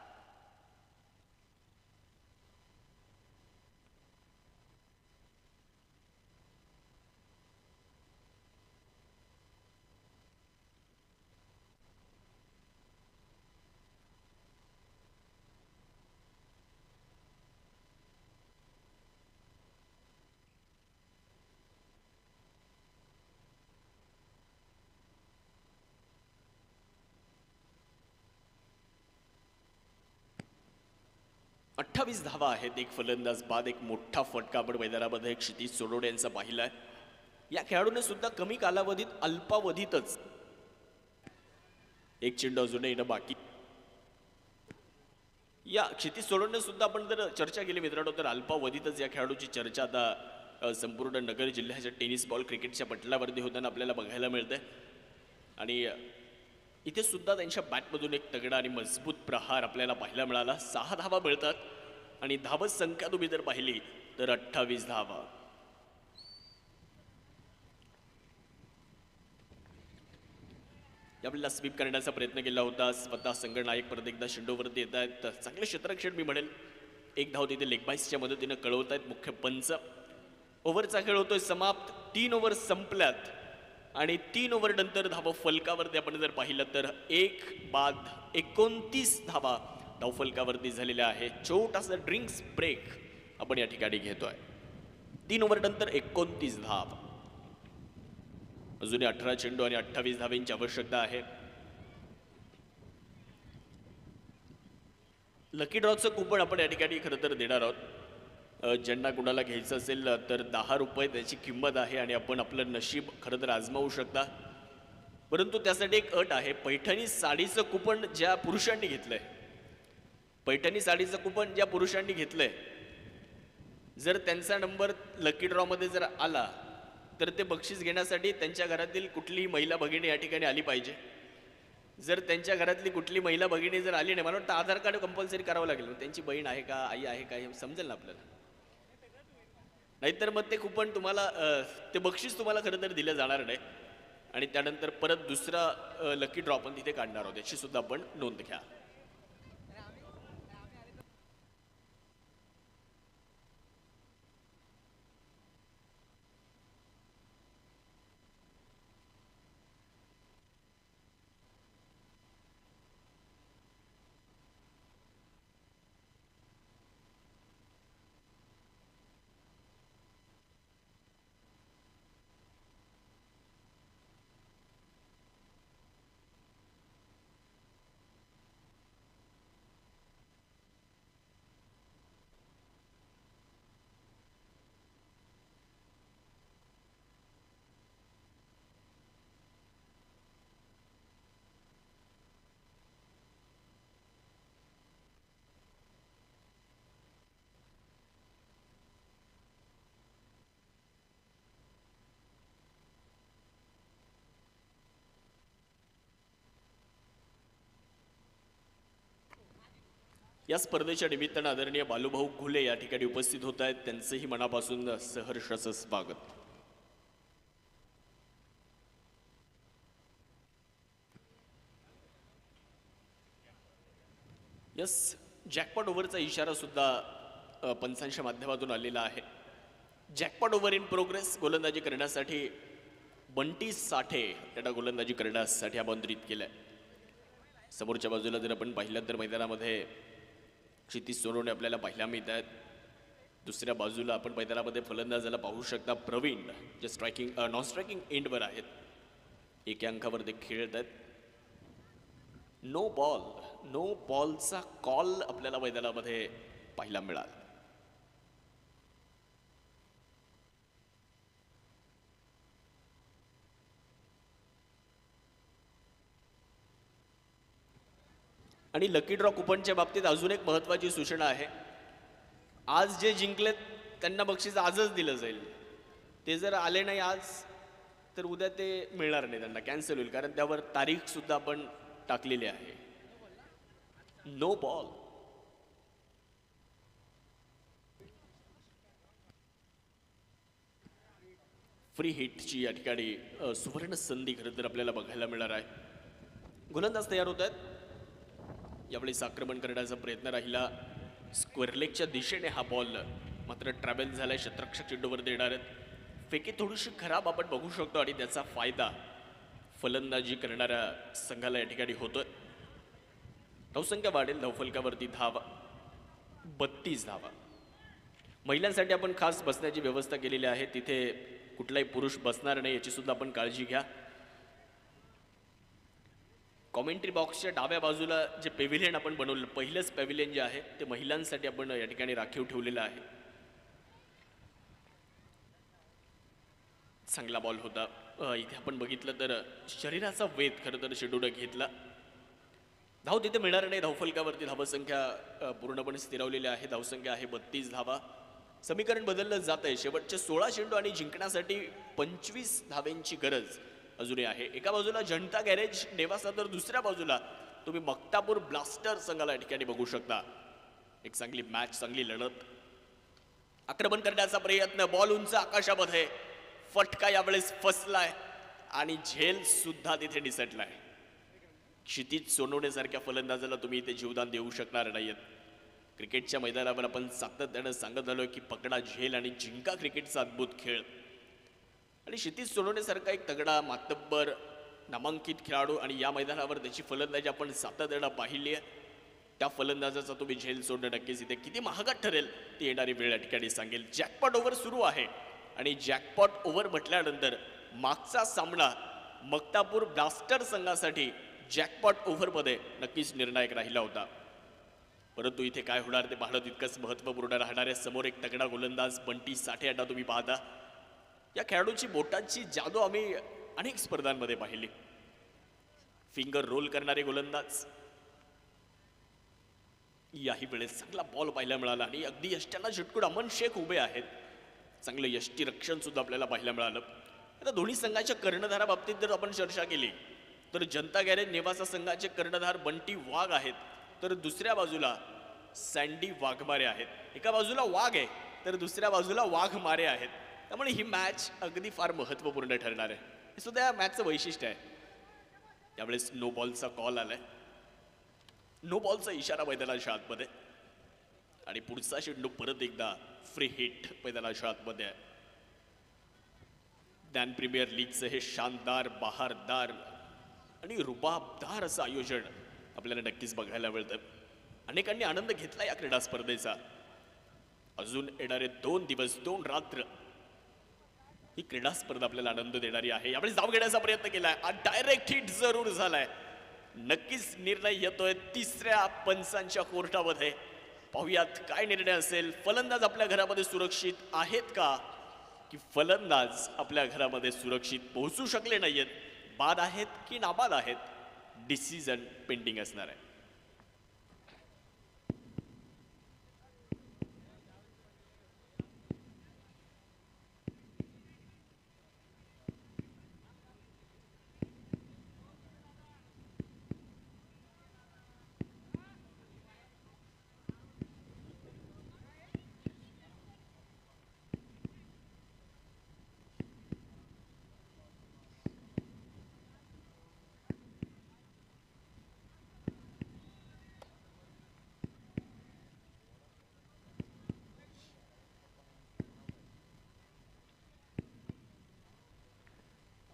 अठ्ठावीस धावा आहेत. एक फलंदाज बाद, एक मोठा फटका आपण मैदानामध्ये क्षितिज सोडवणे यांचा पाहिलाय. या खेळाडूने सुद्धा कमी कालावधीत, अल्पावधीतच एक चेंडू अजूनही येणं बाकी. या क्षितिज सोडवणे सुद्धा आपण जर चर्चा केली मित्रांनो तर अल्पावधीतच या खेळाडूची चर्चा आता संपूर्ण नगर जिल्ह्याच्या टेनिस बॉल क्रिकेटच्या पटलावरती होताना आपल्याला बघायला मिळते. आणि इथे सुद्धा त्यांच्या बॅटमधून एक तगडा आणि मजबूत प्रहार आपल्याला पाहायला मिळाला. 6 धावा मिळतात आणि धावत संख्या तुम्ही जर पाहिली तर 28 धावा. यावेळेला स्वीप करण्याचा प्रयत्न केला होता. स्वतः संघनायक परत एकदा चेंडूवरती येत आहेत. चांगले क्षेत्ररक्षण मी म्हणेल. एक धाव तिथे लेगबाईसच्या मदतीनं कळवत आहेत मुख्य पंच. ओव्हरचा खेळ होतोय समाप्त. 3 ओव्हर संपल्यात आणि 3 ओव्हर नंतर धावा फलकावरती आपण जर पाहिलं तर 1 बाद 29 धावा धावफलकावरती झालेल्या आहे. छोटासा ड्रिंक्स ब्रेक आपण या ठिकाणी घेतोय. 3 ओव्हर नंतर 29 धाव. अजूनही 18 चेंडू आणि 28 धावेंची आवश्यकता आहे. लकी ड्रॉचं कुपन आपण या ठिकाणी खरं तर देणार आहोत. ज्यांना कुणाला घ्यायचं असेल तर 10 रुपये त्याची किंमत आहे आणि आपण आपलं नशीब खरं तर आजमावू शकता. परंतु त्यासाठी एक अट आहे. पैठणी साडीचं कुपन ज्या पुरुषांनी घेतलंय, पैठणी साडीचं कुपन ज्या पुरुषांनी घेतलंय, जर त्यांचा नंबर लकी ड्रॉमध्ये जर आला तर ते बक्षीस घेण्यासाठी त्यांच्या घरातील कुठलीही महिला भगिनी या ठिकाणी आली पाहिजे. जर त्यांच्या घरातली कुठली महिला भगिनी जर आली नाही, मला वाटतं आधार कार्ड कंपल्सरी करावं लागेल. त्यांची बहीण आहे का, आई आहे का, हे समजेल ना आपल्याला. नाहीतर मग ते कुपन तुम्हाला ते बक्षीस तुम्हाला खरं तर दिलं जाणार नाही आणि त्यानंतर परत दुसरा लकी ड्रॉ पण तिथे काढणार आहोत. याची सुद्धा आपण नोंद घ्या. या स्पर्धेच्या निमित्तानं आदरणीय बालूभाऊ घुले या ठिकाणी उपस्थित होत आहेत. त्यांचंही मनापासून सहर्षाचं स्वागत. यस, जॅकपॉट ओव्हरचा इशारा सुद्धा पंचांच्या माध्यमातून आलेला आहे. Jackpot over in progress. गोलंदाजी करण्यासाठी बंटी साठे त्यांना गोलंदाजी करण्यासाठी आमंत्रित केलंय. समोरच्या बाजूला जर आपण पाहिलं तर मैदानामध्ये क्षितिज सोनवणे आपल्याला पाहायला मिळत आहेत. दुसऱ्या बाजूला आपण मैदानामध्ये फलंदाजाला पाहू शकता प्रवीण, जे स्ट्रायकिंग नॉन स्ट्रायकिंग एंडवर आहेत. एका अंकावर ते खेळत आहेत. नो बॉलचा कॉल आपल्याला मैदानामध्ये पाहायला मिळाला. आणि लकी ड्रॉ कुपनच्या बाबतीत अजून एक महत्त्वाची सूचना आहे. आज जे जिंकलेत त्यांना बक्षीस आजच दिलं जाईल. ते जर आले नाही आज तर उद्या ते मिळणार नाही, त्यांना कॅन्सल होईल. कारण त्यावर तारीख सुद्धा आपण टाकलेली आहे. No ball. फ्री हिटची या ठिकाणी सुवर्ण संधी खरं तर आपल्याला बघायला मिळणार आहे. गोलंदाज तयार होत आहेत. यावेळेस आक्रमण करण्याचा प्रयत्न राहिला. स्क्वेअर लेगच्या दिशेने हा बॉल मात्र ट्रॅव्हल झालाय. क्षेत्ररक्षक चेंडूवर देणार आहेत. फेकी थोडीशी खराब आपण बघू शकतो आणि त्याचा फायदा फलंदाजी करणाऱ्या संघाला या ठिकाणी होतोय. धावसंख्या वाढेल. धावफलकावरती धाव 32 धावा. महिलांसाठी आपण खास बसण्याची व्यवस्था केलेली आहे. तिथे कुठलाही पुरुष बसणार नाही याची सुद्धा आपण काळजी घ्या. कॉमेंट्री बॉक्सच्या डाव्या बाजूला जे पेव्हिलियन आपण बनवलं, पहिलंच पेव्हिलियन जे आहे ते महिलांसाठी आपण या ठिकाणी राखीव ठेवलेलं आहे. चांगला बॉल होता. इथे आपण बघितलं तर शरीराचा वेध खरं तर चेंडूने घेतला. धाव तिथे मिळणार नाही. धावफलकावरती धावसंख्या पूर्णपणे स्थिरावलेली आहे. धावसंख्या आहे 32 धावा. समीकरण बदललं जात आहे. शेवटचे 16 चेंडू आणि जिंकण्यासाठी 25 धावेंची गरज अजूनही आहे. एका बाजूला जनता गॅरेज नेवासा तर दुसऱ्या बाजूला तुम्ही मक्तापूर ब्लास्टर संघाला या ठिकाणी बघू शकता. एक चांगली मॅच, चांगली लढत. आक्रमण करण्याचा प्रयत्न. बॉल उंच आकाशामध्ये. फटका यावेळेस फसलाय आणि झेल सुद्धा तिथे निसटलाय. क्षितिज सोनवणे सारख्या फलंदाजाला तुम्ही इथे जीवदान देऊ शकणार नाहीत. क्रिकेटच्या मैदानावर आपण सातत्यानं सांगत आलोय की पकडा झेल आणि जिंका क्रिकेटचा अद्भुत खेळ. आणि क्षितिज सोनवणेसारखा एक तगडा मातब्बर नामांकित खेळाडू आणि या मैदानावर त्याची फलंदाजी आपण सातत्यानं पाहिली आहे. त्या फलंदाजाचा तुम्ही झेल सोडणं नक्कीच इथे किती महागात ठरेल ती येणारी वेळ या ठिकाणी सांगेल. जॅकपॉट ओव्हर सुरू आहे आणि जॅकपॉट ओव्हर म्हटल्यानंतर मागचा सामना मक्तापूर ब्लास्टर संघासाठी जॅकपॉट ओव्हरमध्ये नक्कीच निर्णायक राहिला होता. परंतु इथे काय होणार ते पाहणं तितकंच महत्त्वपूर्ण राहणार आहे. समोर एक तगडा गोलंदाज बंटी साठे आता तुम्ही पाहता. या खेळाडूची बोटांची जादू आम्ही अनेक स्पर्धांमध्ये पाहिली. फिंगर रोल करणारे गोलंदाज. याही वेळेस चांगला बॉल पाहायला मिळाला आणि अगदी यष्ट्यांना झटकून अमन शेख उभे आहेत. चांगलं यष्टी रक्षण सुद्धा आपल्याला पाहायला मिळालं. आता दोन्ही संघाच्या कर्णधारा बाबतीत जर आपण चर्चा केली तर जनता गॅरेज नेवासा संघाचे कर्णधार बंटी वाघ आहेत, तर दुसऱ्या बाजूला सँडी वाघमारे आहेत. एका बाजूला वाघ आहे तर दुसऱ्या बाजूला वाघमारे आहेत. त्यामुळे ही मॅच अगदी फार महत्त्वपूर्ण ठरणार आहे. हे सुद्धा या मॅचचं वैशिष्ट्य आहे. त्यावेळेस नो बॉलचा कॉल आलाय. नो बॉलचा इशारा मैदानाच्या आतमध्ये आणि पुढचा चेंडू परत एकदा फ्री हिट मैदानाच्या आतमध्ये आहे. ज्ञान प्रीमियर लीगचं हे शानदार, बहारदार आणि रुबाबदार असं आयोजन आपल्याला नक्कीच बघायला मिळतं. अनेकांनी आनंद घेतला या क्रीडा स्पर्धेचा. अजून येणारे 2 दिवस 2 रात्र ही क्रीडा स्पर्धा आपल्याला आनंद देणारी आहे. यावेळी धाव घेण्याचा प्रयत्न केलाय. डायरेक्ट हिट जरूर झालाय. नक्कीच निर्णय येतोय तिसऱ्या पंचांच्या कोर्टामध्ये. पाहूयात काय निर्णय असेल. फलंदाज आपल्या घरामध्ये सुरक्षित आहेत का, की फलंदाज आपल्या घरामध्ये सुरक्षित पोहोचू शकले नाहीयेत, बाद आहेत की नाबाद आहेत, डिसिजन पेंडिंग असणार आहे.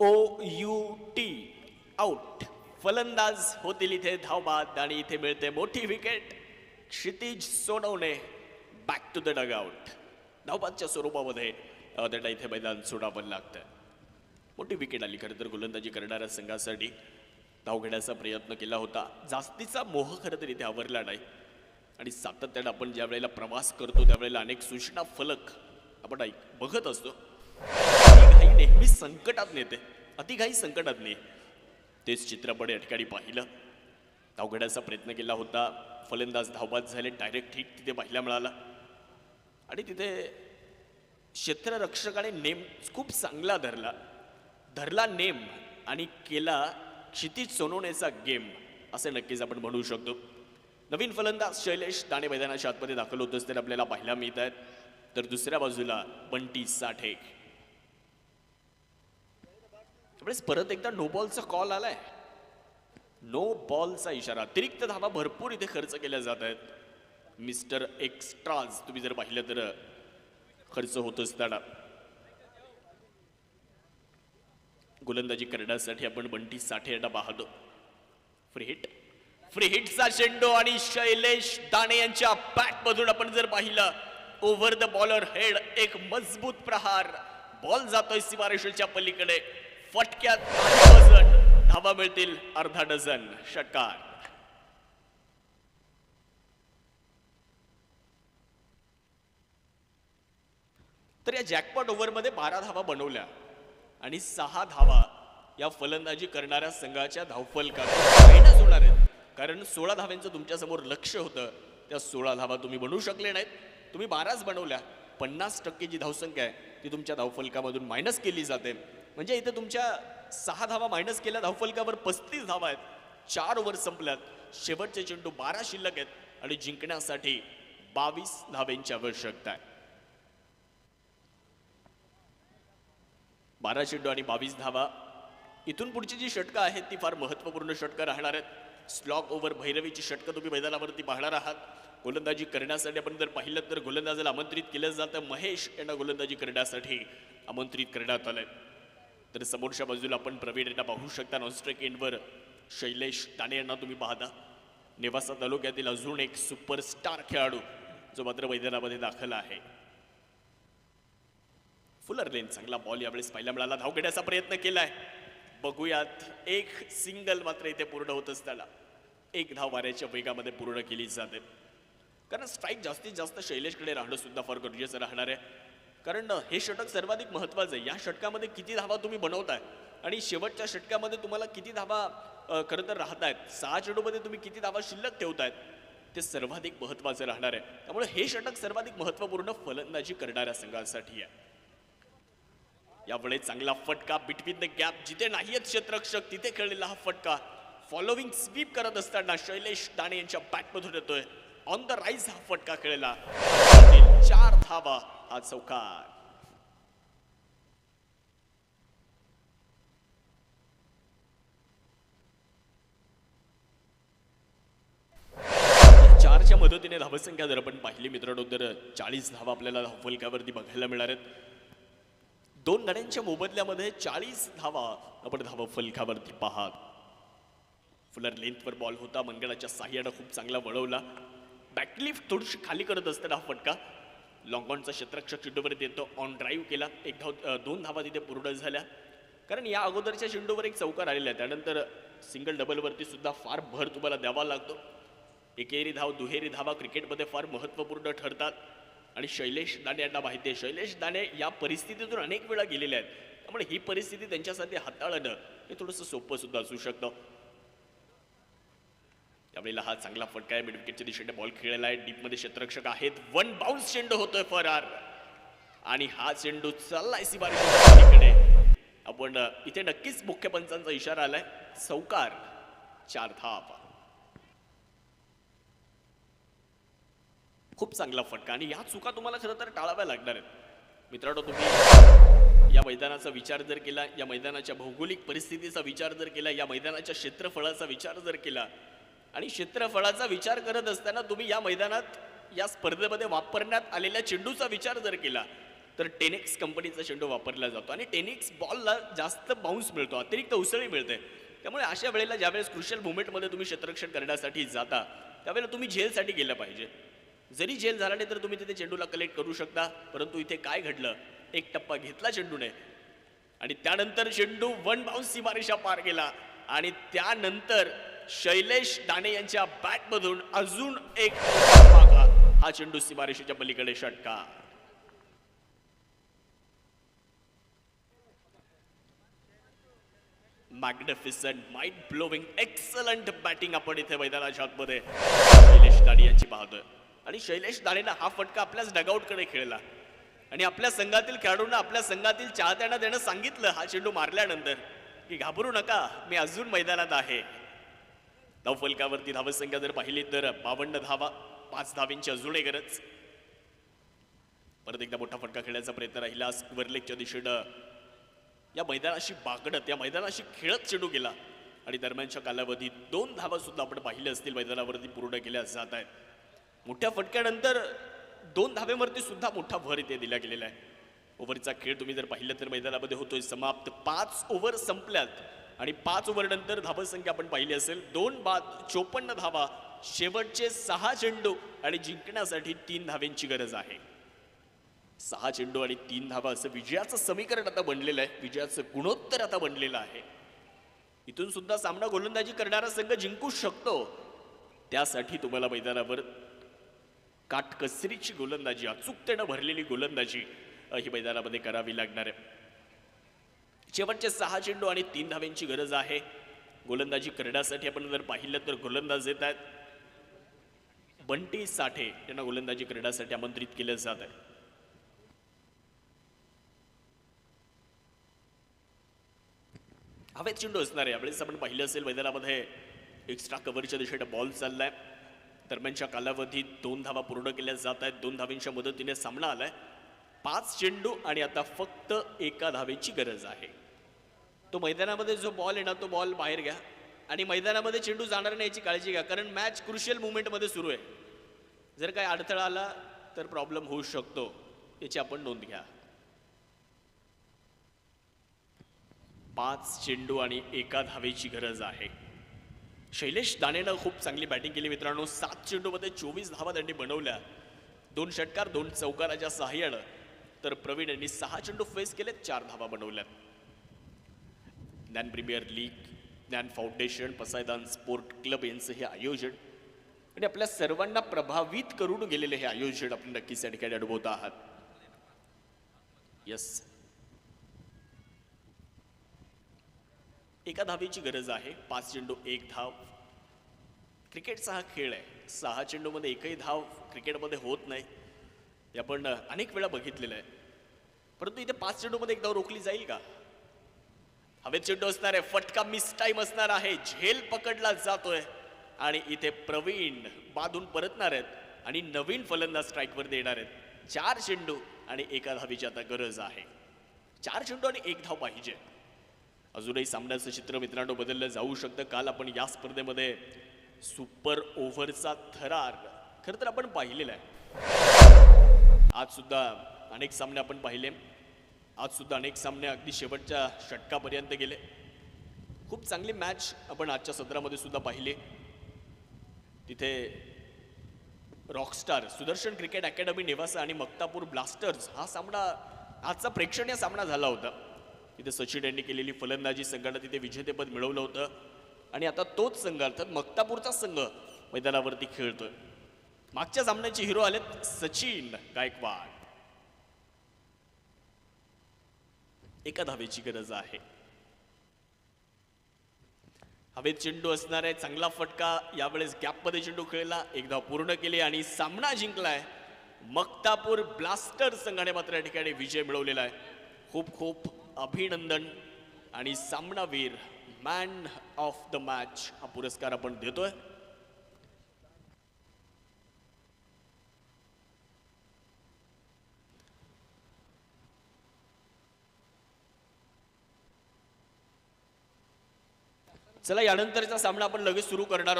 OUT out. फलंदाज होतील इथे धावबाद आणि इथे मिळते मोठी wicket. Kshitij Sonawane back to the dugout. धावबादच्या स्वरूपामध्ये त्याला इथे मैदान सोडावं लागतं. मोठी विकेट आली. खरं तर गोलंदाजी करणाऱ्या संघासाठी धाव घेण्याचा प्रयत्न केला होता. जास्तीचा मोह खरं तर इथे आवरला नाही. आणि सातत्यानं आपण ज्या वेळेला प्रवास करतो त्यावेळेला अनेक सूचना फलक आपण बघत असतो. घाई नेहमी संकटात नेते. अतिघाई संकटात नाही. तेच चित्रपट या ठिकाणी पाहिलं. धाव घेण्याचा प्रयत्न केला होता. फलंदाज धावबाद झाले. डायरेक्ट हिट तिथे पाहायला मिळाला आणि तिथे क्षेत्ररक्षकाने नेम खूप चांगला धरला नेम आणि केला क्षितिज सोनवणेचा गेम असं नक्कीच आपण म्हणू शकतो. नवीन फलंदाज शैलेश दाणे मैदानाच्या आतमध्ये दाखल होत असताना आपल्याला पाहायला मिळत आहेत. तर दुसऱ्या बाजूला बंटी साठे. त्यावेळेस परत एकदा नो बॉलचा कॉल आलाय. नो बॉलचा इशारा. अतिरिक्त धावा भरपूर इथे खर्च केल्या जात आहेत. मिस्टर एक्स्ट्राज तुम्ही जर पाहिलं तर खर्च होत असताना गोलंदाजी करण्यासाठी आपण बंटी साठे यांना पाहतो. फ्री हिटचा चेंडू आणि शैलेश दाणे यांच्या बॅट मधून आपण जर पाहिलं ओव्हर द बॉलर हेड एक मजबूत प्रहार. बॉल जातोय सीमारेषेच्या पलीकडे. फटक्यात धावा मिळतील अर्धा डझन. षटकार. तर या जॅकपॉट ओव्हरमध्ये 12 धावा बनवल्या आणि 6 धावा या फलंदाजी करणाऱ्या संघाच्या धावफलकात मायनस होणार आहेत. कारण 16 धाव्यांचं तुमच्या समोर लक्ष होतं. त्या 16 धावा तुम्ही बनवू शकले नाहीत. तुम्ही 12च बनवल्या. 50% जी धावसंख्या आहे ती तुमच्या धावफलकामधून मायनस केली जाते. म्हणजे इथे तुमच्या 6 धावा मायनस केल्या. धावफलकावर 35 धावा आहेत. 4 ओव्हर संपल्यात. शेवटचे चेंडू 12 शिल्लक आहेत आणि जिंकण्यासाठी 22 धाव्यांची आवश्यकता आहे. 12 चेंडू आणि 22 धावा. इथून पुढची जी षटकं आहेत ती फार महत्त्वपूर्ण षटकं राहणार आहेत. स्लॉग ओव्हर भैरवीची षटकं तुम्ही मैदानावरती पाहणार आहात. गोलंदाजी करण्यासाठी आपण जर पाहिलं तर गोलंदाजाला आमंत्रित केलं जातं. महेश यांना गोलंदाजी करण्यासाठी आमंत्रित करण्यात आलंय. तर समोरच्या बाजूला आपण प्रवीण यांना पाहू शकता. नॉनस्ट्राईक एंडवर शैलेश दाणे यांना तुम्ही पाहता. नेवासा तालुक्यातील अजून एक सुपरस्टार खेळाडू जो मात्र मैदानामध्ये दाखल आहे. फुलर लेन चांगला बॉल यावेळेस पाहायला मिळाला. धाव घेण्याचा प्रयत्न केलाय. बघूयात एक सिंगल मात्र इथे पूर्ण होत असताना एक धाव मारायच्या वेगामध्ये पूर्ण केली जाते. कारण स्ट्राईक जास्तीत जास्त शैलेशकडे राहणं सुद्धा फार गरजेचं राहणार आहे. कारण हे षटक सर्वाधिक महत्वाचं आहे. या षटकामध्ये किती धावा तुम्ही बनवताय आणि शेवटच्या षटकामध्ये तुम्हाला किती धावा खरं तर राहतायत. 6 चेंडूमध्ये तुम्ही किती धावा शिल्लक ठेवतायत ते सर्वाधिक महत्वाचं राहणार आहे. त्यामुळे हे षटक सर्वाधिक महत्वपूर्ण फलंदाजी करणाऱ्या संघासाठी आहे. यावेळी चांगला फटका बिटवीन द गॅप, जिथे नाहीयेत क्षेत्ररक्षक तिथे खेळलेला हा फटका फॉलोविंग स्वीप करत असताना शैलेश दाणे यांच्या बॅटमधून येतोय. ऑन द राईज हा फटका खेळला. 4 धावा हा चौकार. चारच्या मदतीने धावसंख्या जर आपण पाहिली मित्रांनो तर 40 धावा आपल्याला धावफलकावरती बघायला मिळणार आहेत. 2 गाड्यांच्या मोबदल्यामध्ये 40 धावा आपण धावफलकावरती पाहात. फुलर लेंथवर बॉल होता. मंगळाच्या साह्यानं खूप चांगला वळवला. बॅकलिफ्ट थोडीशी खाली करत असताना हा फटका लॉंग ऑनचा क्षेत्ररक्षक चेंडूवरती येतो. ऑन ड्राईव्ह केला. 2 धावा तिथे पूर्ण झाल्या. कारण या अगोदरच्या चेंडूवर एक चौकार आलेला आहे. त्यानंतर सिंगल डबलवरती सुद्धा फार भर तुम्हाला द्यावा लागतो. एकेरी धाव दुहेरी धावा क्रिकेटमध्ये फार महत्त्वपूर्ण ठरतात आणि शैलेश दाणे यांना माहिती आहे. शैलेश दाणे या परिस्थितीतून अनेक वेळा गेलेले आहेत. त्यामुळे ही परिस्थिती त्यांच्यासाठी हाताळणं हे थोडंसं सोपं सुद्धा असू शकतं. त्यावेळेला हा चांगला फटका आहे. मिड विकेटच्या दिशेने बॉल खेळलेला आहे. डीपमध्ये क्षेत्ररक्षक आहेत. 1 बाउन्स चेंडू होतोय फरार आणि हा चेंडू चाललाय सीमारेषेकडे. आपण इथे नक्कीच मुख्य पंचांचा इशारा आलाय. चौकार. 4 धावा. खूप चांगला फटका आणि या चुका तुम्हाला खरं तर टाळाव्या लागणार आहेत. मित्रांनो तुम्ही या मैदानाचा विचार जर केला, या मैदानाच्या भौगोलिक परिस्थितीचा विचार जर केला, या मैदानाच्या क्षेत्रफळाचा विचार जर केला आणि क्षेत्रफळाचा विचार करत असताना तुम्ही या मैदानात या स्पर्धेमध्ये वापरण्यात आलेल्या चेंडूचा विचार जर केला तर टेनिक्स कंपनीचा चेंडू वापरला जातो आणि टेनिक्स बॉलला जास्त बाउन्स मिळतो, अतिरिक्त उसळी मिळते. त्यामुळे अशा वेळेला ज्यावेळेस क्रुशियल मुवमेंटमध्ये तुम्ही क्षेत्ररक्षण करण्यासाठी जाता त्यावेळेला तुम्ही झेलसाठी गेलं पाहिजे. जरी झेल झाला नाही तर तुम्ही तिथे चेंडूला कलेक्ट करू शकता. परंतु इथे काय घडलं, एक टप्पा घेतला चेंडूने आणि त्यानंतर चेंडू 1 बाउन्स सीमारेषा पार गेला आणि त्यानंतर शैलेश दाणे यांच्या बॅटमधून अजून एक मागा. हा चेंडू सीमारेषेच्या पलीकडे षटकार. Magnificent, mind blowing, excellent batting आपण इथे मैदानाच्या आतमध्ये शैलेश दाणे यांची पाहतोय. आणि शैलेश दाणेनं हा फटका आपल्याच डगआउटकडे खेळला आणि आपल्या संघातील खेळाडूंना, आपल्या संघातील चाहत्यांना त्यानं सांगितलं हा चेंडू मारल्यानंतर की घाबरू नका, मी अजून मैदानात आहे. धावफलकावरती धावसंख्या जर पाहिली तर 52 धावा, 5 धावींची अजूनही गरज. परत एकदा मोठा फटका खेळण्याचा प्रयत्न राहिला. स्क्वेअरलेगच्या दिशेनं या मैदानाशी बागडत, या मैदानाशी खेळत चेंडू गेला आणि दरम्यानच्या कालावधीत 2 धावा सुद्धा आपण पाहिल्या असतील मैदानावरती पूर्ण केल्या जात आहेत. मोठ्या फटक्यानंतर 2 धावेवरती सुद्धा मोठा भर इथे दिला गेलेला आहे. ओव्हरचा खेळ तुम्ही जर पाहिलं तर मैदानामध्ये होतोय समाप्त. 5 ओव्हर संपल्यात आणि 5 ओव्हर नंतर धावसंख्या आपण पाहिली असेल 2 बाद 54 धावा. शेवटचे 6 चेंडू आणि जिंकण्यासाठी 3 धावेंची गरज आहे. 6 चेंडू आणि 3 धावा असं विजयाचं समीकरण आता बनलेलं आहे. विजयाचं गुणोत्तर आता बनलेलं आहे. इथून सुद्धा सामना गोलंदाजी करणारा संघ जिंकू शकतो. त्यासाठी तुम्हाला मैदानावर काटकसरीची गोलंदाजी, अचूकतेनं भरलेली गोलंदाजी ही मैदानामध्ये करावी लागणार आहे. शेवटचे 6 चेंडू आणि 3 धाव्यांची गरज आहे. गोलंदाजी करण्यासाठी आपण जर पाहिलं तर गोलंदाज येत आहेत. बंटी साठे यांना गोलंदाजी करण्यासाठी आमंत्रित केलं जात आहे. हवेत चेंडू असणार आहे. यावेळेस आपण पाहिलं असेल मैदानामध्ये एक्स्ट्रा कव्हरच्या दिशेने बॉल चाललाय. दरम्यानच्या कालावधीत 2 धावा पूर्ण केल्या जात आहेत. 2 धावींच्या मदतीने सामना आलाय. 5 चेंडू आणि आता फक्त 1 धावेची गरज आहे. तो मैदानामध्ये जो बॉल आहे ना तो बॉल बाहेर घ्या आणि मैदानामध्ये चेंडू जाणार नाही याची काळजी घ्या, कारण मॅच क्रुशियल मुवमेंटमध्ये सुरू आहे. जर काही अडथळा आला तर प्रॉब्लेम होऊ शकतो, याची आपण नोंद घ्या. 5 चेंडू आणि एका धावेची गरज आहे. शैलेश दानेनं खूप चांगली बॅटिंग केली मित्रांनो. 7 चेंडूमध्ये 24 धावा त्यांनी बनवल्या. 2 षटकार 2 चौकाराच्या सहाय्यानं. तर प्रवीण यांनी 6 चेंडू फेस केले, 4 धावा बनवल्यात. ज्ञान प्रीमियर लीग, ज्ञान फाउंडेशन, पसायदान स्पोर्ट क्लब यांचं हे आयोजन आणि आपल्या सर्वांना प्रभावित करून गेलेले हे आयोजन आपण नक्कीच या ठिकाणी अनुभवत आहात. यस, एका धावेची गरज आहे. 5 चेंडू 1 धाव. क्रिकेटचा हा खेळ आहे. 6 चेंडूमध्ये एकही धाव क्रिकेटमध्ये होत नाही, हे आपण अनेक वेळा बघितलेलं आहे. परंतु इथे 5 चेंडूमध्ये एक धाव रोखली जाईल का? हवेत चेंडू असणार आहे, फटका मिस टाइम असणार आहे, झेल पकडला जातोय आणि इथे प्रवीण बांधून परतणार आहेत आणि नवीन फलंदाज स्ट्राईकवर देणार आहेत. 4 चेंडू आणि एका धावेची आता गरज आहे. 4 चेंडू आणि 1 धाव पाहिजे. अजूनही सामन्याचं चित्र मित्रांनो बदललं जाऊ शकतं. काल आपण या स्पर्धेमध्ये सुपर ओव्हरचा थरार खरं तर आपण पाहिलेला आहे. आज सुद्धा अनेक सामने आपण पाहिले. आज सुद्धा अनेक सामने अगदी शेवटच्या षटकापर्यंत गेले. खूप चांगली मॅच आपण आजच्या सत्रामध्ये सुद्धा पाहिली. तिथे rockstar, Sudarshan cricket academy Nevasa आणि मक्तापूर ब्लास्टर्स हा सामना आजचा प्रेक्षणीय सामना झाला होता. तिथे सचिन यांनी केलेली फलंदाजी संघानं तिथे विजेतेपद मिळवलं होतं आणि आता तोच संघ अर्थात मक्तापूरचा संघ मैदानावरती खेळतोय. मागच्या सामन्याचे हिरो आलेत सचिन गायकवाड. एका धावेची गरज आहे. हवेत चेंडू असणार आहे, चांगला फटका. यावेळेस गॅपमध्ये चेंडू खेळला, 1 धाव पूर्ण केली आणि सामना जिंकलाय मक्तापूर ब्लास्टर संघाने. मात्र या ठिकाणी विजय मिळवलेला आहे. खूप खूप अभिनंदन. आणि सामनावीर, मॅन ऑफ द मॅच हा पुरस्कार आपण देतोय. चला, यानंतरचा सामना आपण लगेच सुरू करणार आहोत.